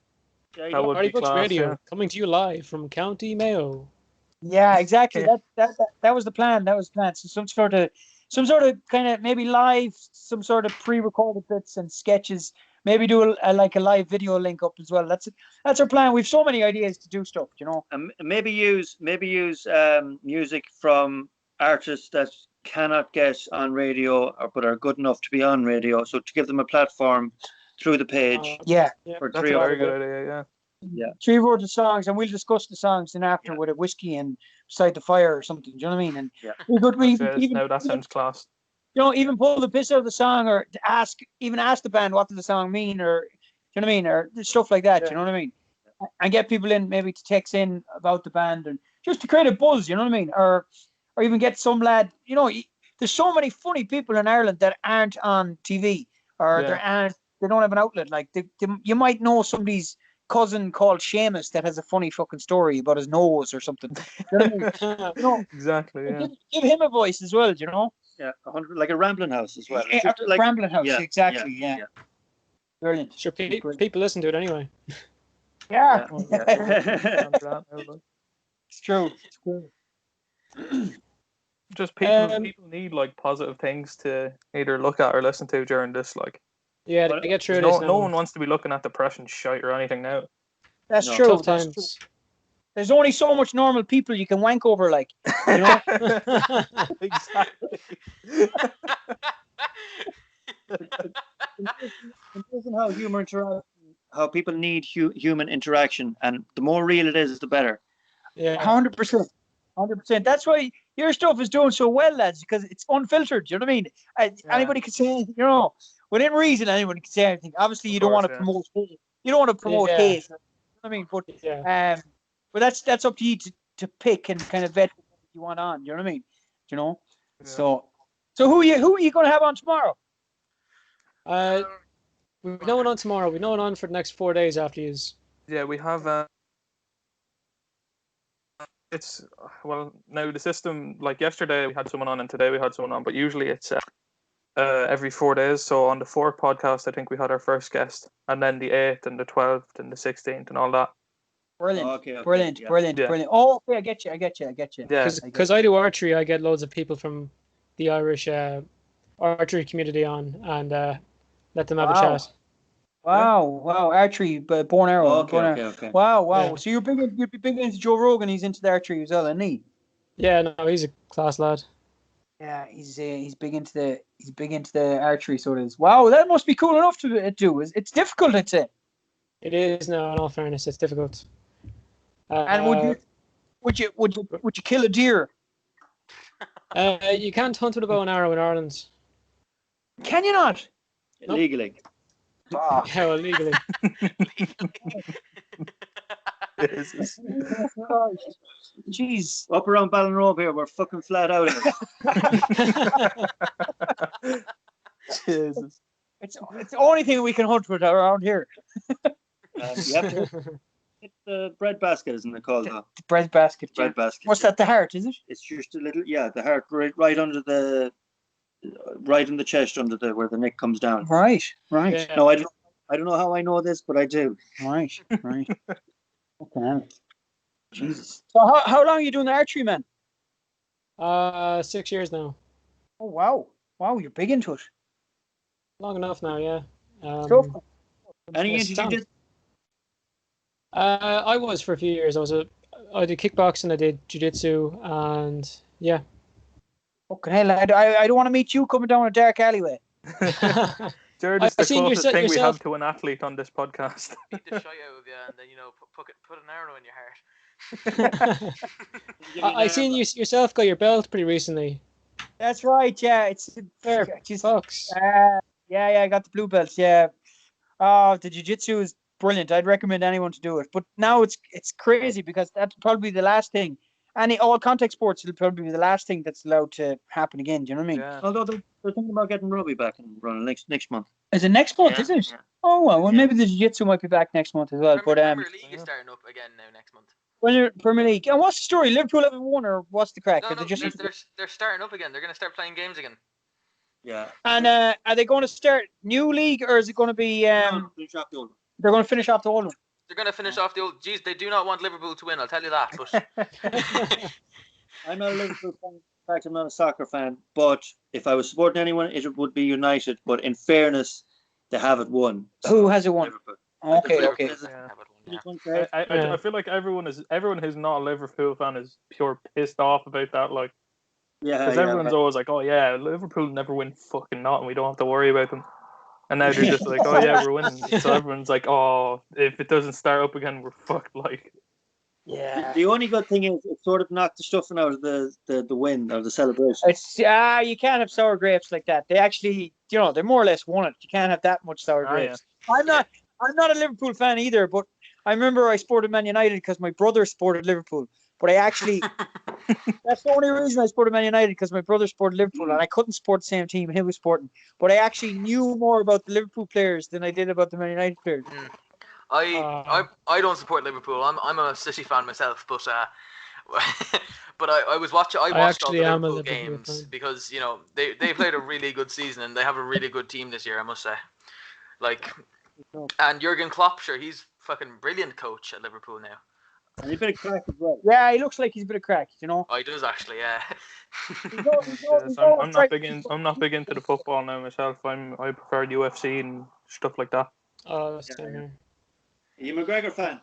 B: That would be class,
C: Radio, coming to you live from County Mayo.
D: Yeah, exactly. That was the plan. That was the plan. So some sort of kind of maybe live, some sort of pre-recorded bits and sketches. Maybe do a live video link up as well. That's our plan. We've so many ideas to do stuff,
A: Maybe use music from artists that cannot get on radio but are good enough to be on radio. So to give them a platform through the page. For
B: that's a very good idea.
A: Yeah.
D: 3 words of songs, and we'll discuss the songs then after with a whiskey and beside the fire or something. Do you know what I mean? And
B: that sounds class.
D: Even pull the piss out of the song, or ask the band what does the song mean, or you know what I mean, or stuff like that. You know what I mean? And get people in maybe to text in about the band and just to create a buzz. You know what I mean? Or even get some lad. There's so many funny people in Ireland that aren't on TV, or they don't have an outlet. Like you might know somebody's cousin called Seamus that has a funny fucking story about his nose or something. You know what I mean?
B: Exactly. Yeah.
D: Give him a voice as well.
A: Yeah, 100, like a rambling house as well.
D: Rambling house, exactly. Yeah. Brilliant.
C: Sure, people listen to it anyway.
D: Yeah. It's true.
B: Just people need like positive things to either look at or listen to during this. Like,
C: yeah, to get through this.
B: No one wants to be looking at depression shite or anything now.
D: That's true.
C: Tough times.
D: There's only so much normal people you can wank over, like.
B: Exactly.
A: How people need human interaction, and the more real it is, the better.
C: Yeah,
D: 100%. That's why your stuff is doing so well, lads, because it's unfiltered. You know what I mean? Anybody can say, within reason, anyone can say anything. Obviously, you don't want to promote hate. You don't want to promote hate. You know what I mean? But that's up to you to pick and kind of vet what you want on. You know what I mean? Yeah. So who are you going to have on tomorrow?
C: We've no one on tomorrow. We've no one on for the next 4 days after you.
B: Yeah, we have. it's well now the system. Like yesterday we had someone on, and today we had someone on. But usually it's every 4 days. So on the 4th podcast, I think we had our first guest, and then the 8th and the 12th and the 16th and all that.
D: Brilliant.
A: Oh, okay,
D: Brilliant.
A: yeah.
D: Brilliant.
B: Yeah.
D: Brilliant. Oh, okay, I get you.
B: Yeah.
C: Because I do archery, I get loads of people from the Irish archery community on and let them have a
D: Wow.
C: chat.
D: Wow, archery, but born arrow.
A: Oh, okay,
D: born
A: okay,
D: arrow.
A: okay.
D: Wow.
C: Yeah.
D: So you'd be big into Joe Rogan. He's into the archery as well, isn't he?
C: Yeah, no, he's a class lad.
D: Yeah, he's big into the archery. So it is. Wow, that must be cool enough to do. It's difficult, I'd say.
C: It is now. In all fairness, it's difficult.
D: And would you kill a deer?
C: You can't hunt with a bow and arrow in Ireland.
D: Can you not?
C: Nope.
A: Legally.
D: Ah.
C: Yeah, well, legally.
D: Jeez.
A: Up around Ballinrobe here, we're fucking flat out of it.
B: Jesus.
D: It's the only thing we can hunt with around here.
A: You have to hit the bread basket, isn't it called?
D: The bread basket.
A: Bread basket.
D: What's that? The heart, is it?
A: It's just a little, the heart right under the, right in the chest under the where the neck comes down.
D: Right.
C: Yeah.
A: No, I don't know how I know this, but I do.
D: Right. Okay. Jesus. So how long are you doing the archery, man?
C: 6 years now.
D: Oh wow, you're big into it.
C: Long enough now, yeah.
D: Cool.
A: Any
C: yes,
A: interview?
C: I was for a few years. I did kickboxing, I did jiu-jitsu, and yeah.
D: Fucking hell, I don't want to meet you coming down a dark alleyway.
B: Jared is the
C: seen
B: closest thing we
C: yourself-
B: have to an athlete on this podcast.
E: Beat the shit out of you, and then put an arrow in your heart.
C: I seen you yourself got your belt pretty recently.
D: That's right. Yeah, it's
C: Fair
D: just
C: fucks.
D: yeah, I got the blue belt. Yeah. Oh, the jiu-jitsu is brilliant. I'd recommend anyone to do it. But now it's crazy because that's probably the last thing. All contact sports will probably be the last thing that's allowed to happen again. Do you know what I mean?
B: Yeah.
A: Although they're thinking about getting rugby back and running next month.
D: Is it next month?
A: Yeah,
D: Is it?
A: yeah.
D: Oh well, maybe the jiu-jitsu might be back next month as well.
E: Premier
D: But
E: League is starting up again now next month.
D: Premier League. And what's the story? Liverpool haven't won, or what's the crack?
E: No,
D: Are they just
E: they're starting up again. They're going to start playing games again.
A: Yeah.
D: and are they going to start new league, or is it going to be
A: Finish off the old one.
D: they're going to finish off the old one?
E: They're going to finish off the old. Geez, they do not want Liverpool to win. I'll tell you that. But
A: I'm not a Liverpool fan. In fact, I'm not a soccer fan. But if I was supporting anyone, it would be United. But in fairness, they haven't won.
D: Who has it won?
A: Liverpool.
D: Okay.
E: Yeah.
B: I feel like everyone who's not a Liverpool fan is pure pissed off about that. Like,
A: Yeah,
B: because everyone's always like, oh yeah, Liverpool never win fucking not, and we don't have to worry about them. And now they're just like, oh yeah, we're winning. So everyone's like, oh, if it doesn't start up again, we're fucked. Like,
D: Yeah.
A: The only good thing is it sort of knocked the stuffing out of the win or the celebration.
D: It's you can't have sour grapes like that. They actually, they're more or less won it. You can't have that much sour grapes. Yeah. I'm not a Liverpool fan either, but I remember I supported Man United because my brother supported Liverpool. But I actually, that's the only reason I supported Man United, because my brother supported Liverpool and I couldn't support the same team he was supporting. But I actually knew more about the Liverpool players than I did about the Man United players.
E: I don't support Liverpool. I'm a City fan myself, but but I watched all the Liverpool games because they played a really good season and they have a really good team this year, I must say. Like, and Jurgen Klopp, sure, he's fucking brilliant coach at Liverpool now.
A: And he's a bit of crack as well.
D: Yeah, he looks like he's a bit of crack,
E: Oh, he does actually, yeah.
B: I'm not big into the football now myself. I prefer UFC and stuff like that.
C: Oh, that's same here.
A: Are you a McGregor fan?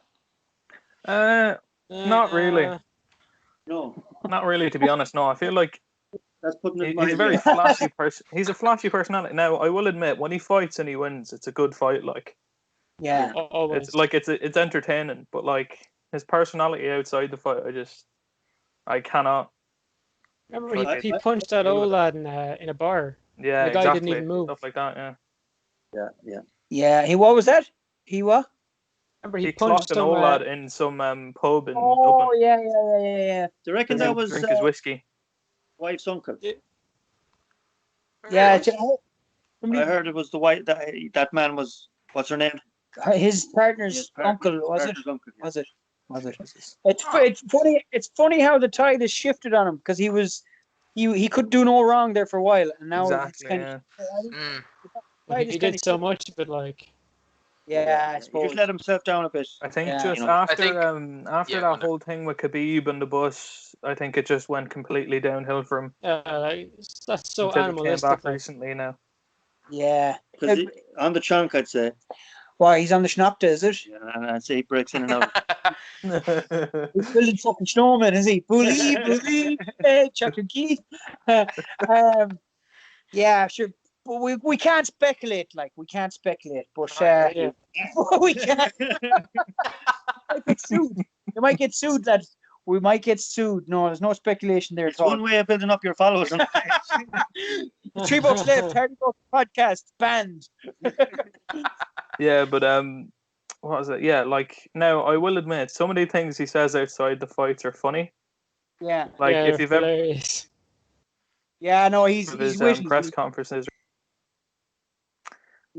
B: Not really.
A: No.
B: Not really, to be honest. No, I feel like
A: That's putting it.
B: he's a very flashy person. He's a flashy personality. Now, I will admit, when he fights and he wins, it's a good fight. Like,
D: yeah,
C: always.
B: It's entertaining, but like his personality outside the fight, I cannot.
C: Remember he punched that old lad in a bar.
B: Yeah,
C: the guy
B: exactly.
C: didn't even move.
B: Stuff like that.
D: Yeah. What was that? He what?
C: Remember
B: He
C: punched
B: clocked an old lad in some pub in Dublin.
D: Oh yeah.
A: Do you reckon that was
B: drink his whiskey?
A: wife's uncle?
D: Yeah.
A: I heard it was the wife. That man was. What's her name?
D: His partner's
A: His
D: uncle, was it?
A: Partner's uncle, yeah.
D: Was it? Was it? It's funny. It's funny how the tide has shifted on him because he could do no wrong there for a while, and now it's kind of.
C: He did so much of it, like.
D: Yeah, I suppose.
A: He just let himself down a bit.
B: I think
A: after
B: that whole thing with Khabib and the bus, I think it just went completely downhill for him.
C: That's so
B: until
C: animalistic.
B: He came back recently now.
D: Yeah.
A: Because on the chunk, I'd say.
D: Why, he's on the Schnappte, is it?
A: Yeah, and I'd say he breaks in and out.
D: He's building fucking snowman, is he? Bully, Chocolate Keith. Yeah, sure. But we can't speculate, but we can't. We might get sued. You might get sued, lads. We might get sued. No, there's no speculation there at all.
A: One way of building up your followers.
D: $3Bucksleft, $30 podcast, banned.
B: Yeah, but what was it? Yeah, like, now I will admit, some of the things he says outside the fights are funny.
D: Yeah.
B: Like, if you've ever...
D: Yeah, no, he's
B: press conferences.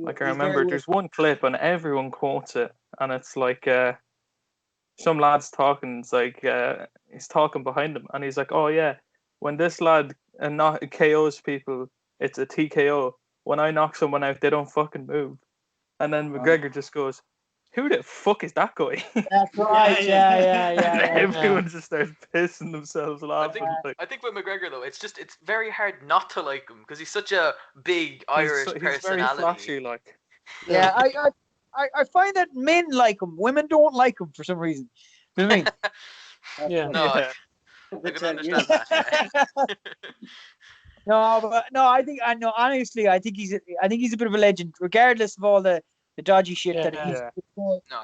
B: Like, I remember there's one clip and everyone quotes it, and it's like some lad's talking. It's like he's talking behind him, and he's like, "Oh yeah, when this lad not KOs people, it's a TKO. When I knock someone out, they don't fucking move." And then McGregor just goes, "Who the fuck is that guy?"
D: That's right. Yeah.
B: Everyone just starts pissing themselves laughing.
E: I think with McGregor though, it's very hard not to like him because he's such a big Irish personality.
B: He's very flashy, like.
D: Yeah, I find that men like him, women don't like him for some reason. You know what I mean?
C: Yeah.
E: No, I can understand that.
D: I think he's a bit of a legend, regardless of all the dodgy shit that he's.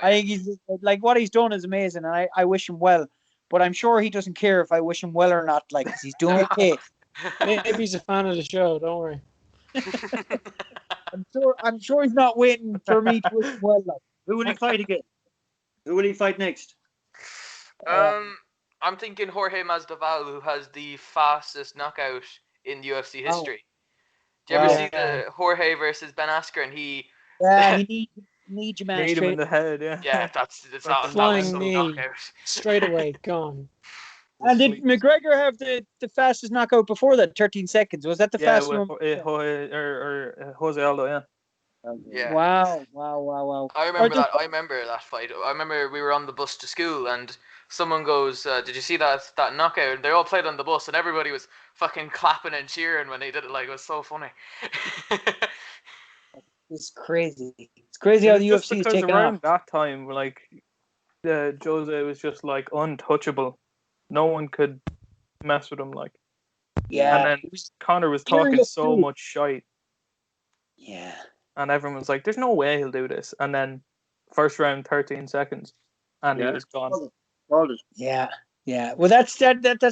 D: I think he's like what he's done is amazing, and I wish him well. But I'm sure he doesn't care if I wish him well or not. Like, 'cause he's doing okay.
C: Maybe he's a fan of the show. Don't worry.
D: I'm sure he's not waiting for me to wish him well. Like.
A: Who will he fight again? Who will he fight next?
E: I'm thinking Jorge Masvidal, who has the fastest knockout in UFC history. Do you ever see the Jorge versus Ben Askren? He
D: needs you, man.
B: Need him in the head, yeah.
E: Yeah, that's
C: flying knee straight away, gone.
D: And did McGregor have the fastest knockout before that? 13 seconds. Was that the fastest one?
B: Jose Aldo, yeah.
E: Yeah.
D: Wow.
E: I remember that fight. I remember we were on the bus to school and someone goes, "Did you see that knockout?" And they all played on the bus and everybody was fucking clapping and cheering when they did it. Like, it was so funny.
D: It's crazy. It's crazy how the UFC is taking
B: around
D: off.
B: that time, like, Jose was just like untouchable. No one could mess with him, like.
D: Yeah.
B: And then Conor was talking so much shite.
D: Yeah.
B: And everyone was like, "There's no way he'll do this." And then first round, 13 seconds, and he was gone.
D: Yeah. Well, that's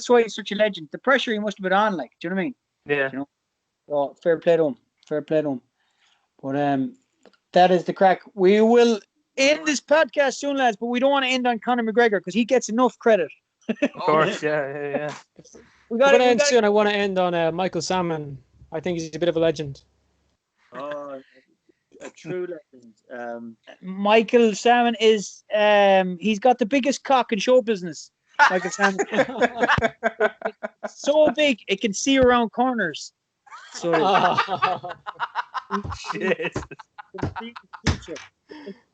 D: why he's such a legend. The pressure he must have been on, like, do you know what I mean?
B: Yeah.
D: You know? Oh, fair play to him. But that is the crack. We will end this podcast soon, lads, but we don't want to end on Conor McGregor because he gets enough credit.
B: Of course, yeah.
C: We're going to end soon. I want to end on Michael Salmon. I think he's a bit of a legend.
A: Oh, a true legend.
D: Michael Salmon is he's got the biggest cock in show business. Michael Salmon. So big it can see around corners. So
B: Shit.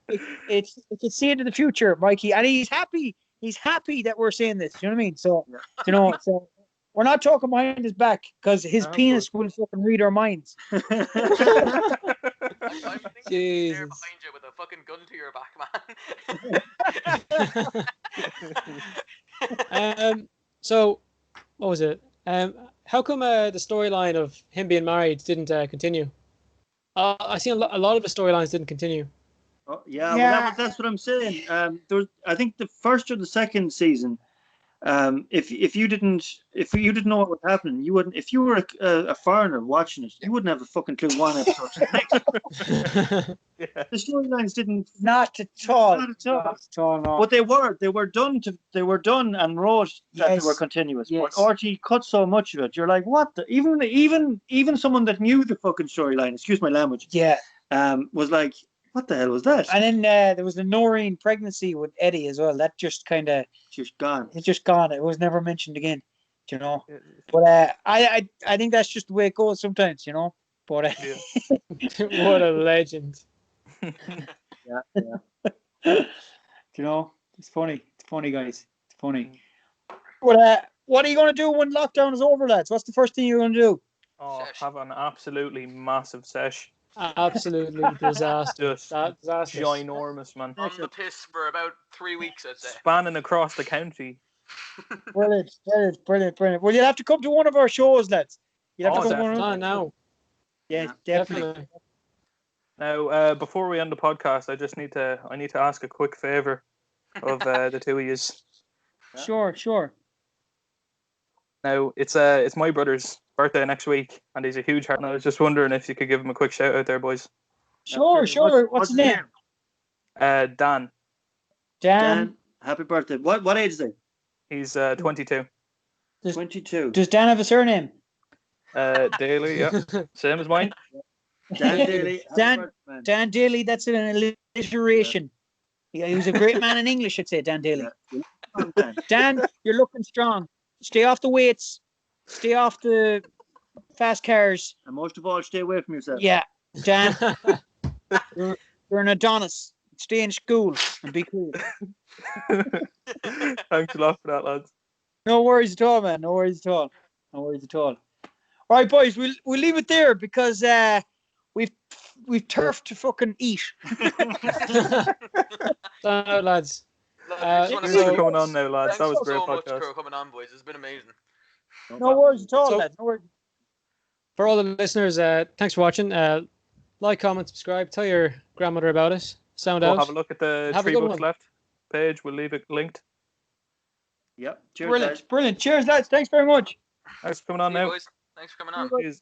D: It can see into the future, Mikey, and he's happy. He's happy that we're saying this. You know what I mean? So so we're not talking behind his back because his penis will fucking read our minds.
E: I'm thinking there behind you with a fucking gun to your back,
C: man. So, what was it? How come the storyline of him being married didn't continue? I see a lot of the storylines didn't continue.
A: Oh, yeah. Well, that's what I'm saying. I think the first or the second season, if you didn't know what was happening, you wouldn't. If you were a foreigner watching it, you wouldn't have a fucking clue one episode to the next. The storylines didn't.
D: Not at all.
A: No. But they were done and wrote that they were continuous.
D: Yes.
A: But RT cut so much of it. You're like, what? Even someone that knew the fucking storyline, excuse my language, was like, What the hell was that?
D: And then there was the Noreen pregnancy with Eddie as well. That just kind of
A: Just gone.
D: it's just gone. It was never mentioned again. You know. But I think that's just the way it goes sometimes. You know. But
C: what a legend.
D: Yeah. You know, it's funny. It's funny, guys. It's funny. But what are you going to do when lockdown is over, lads? What's the first thing you're going to do?
B: Oh, have an absolutely massive sesh.
C: Absolutely disastrous. Disastrous.
B: Ginormous, man.
E: On the piss for about 3 weeks, I'd say.
B: Spanning across the county.
D: Brilliant. Well, you'll have to come to one of our shows, lads. You'll have to come to one.
C: Now.
D: Yeah, definitely.
B: Now, before we end the podcast, I need to ask a quick favor of the two of you.
D: Sure.
B: Now, it's my brother's birthday next week, and he's a huge heart. And I was just wondering if you could give him a quick shout out there, boys.
D: Sure. What's his name?
B: Dan.
A: Dan, happy birthday. What age is he?
B: He's 22.
A: 22.
D: Does Dan have a surname?
B: Daly, yeah. Same as mine.
A: Dan Daly.
D: Dan Daly, that's an alliteration. Yeah, he was a great man in English, I'd say, Dan Daly.
A: Yeah.
D: Dan, you're looking strong. Stay off the weights. Stay off the fast cars.
A: And most of all, stay away from yourself.
D: Yeah, Dan, you're an Adonis. Stay in school and be cool.
B: Thanks a lot for that, lads.
D: No worries at all, man. No worries at all. All right, boys, we'll leave it there because we've turf to fucking eat.
C: So, lads.
B: Thanks for coming on now, lads. That was a great
E: much
B: podcast.
E: for coming on, boys. It's been amazing.
D: No worries at all, lads. No worries.
C: For all the listeners, thanks for watching. Like, comment, subscribe. Tell your grandmother about us. Sound out.
B: Have a look at the 3Bucksleft page. We'll leave it linked.
A: Yep. Cheers,
D: Brilliant. Cheers, lads. Thanks very much.
B: Thanks for coming on now.
E: Boys. Thanks for coming on.
B: Cheers.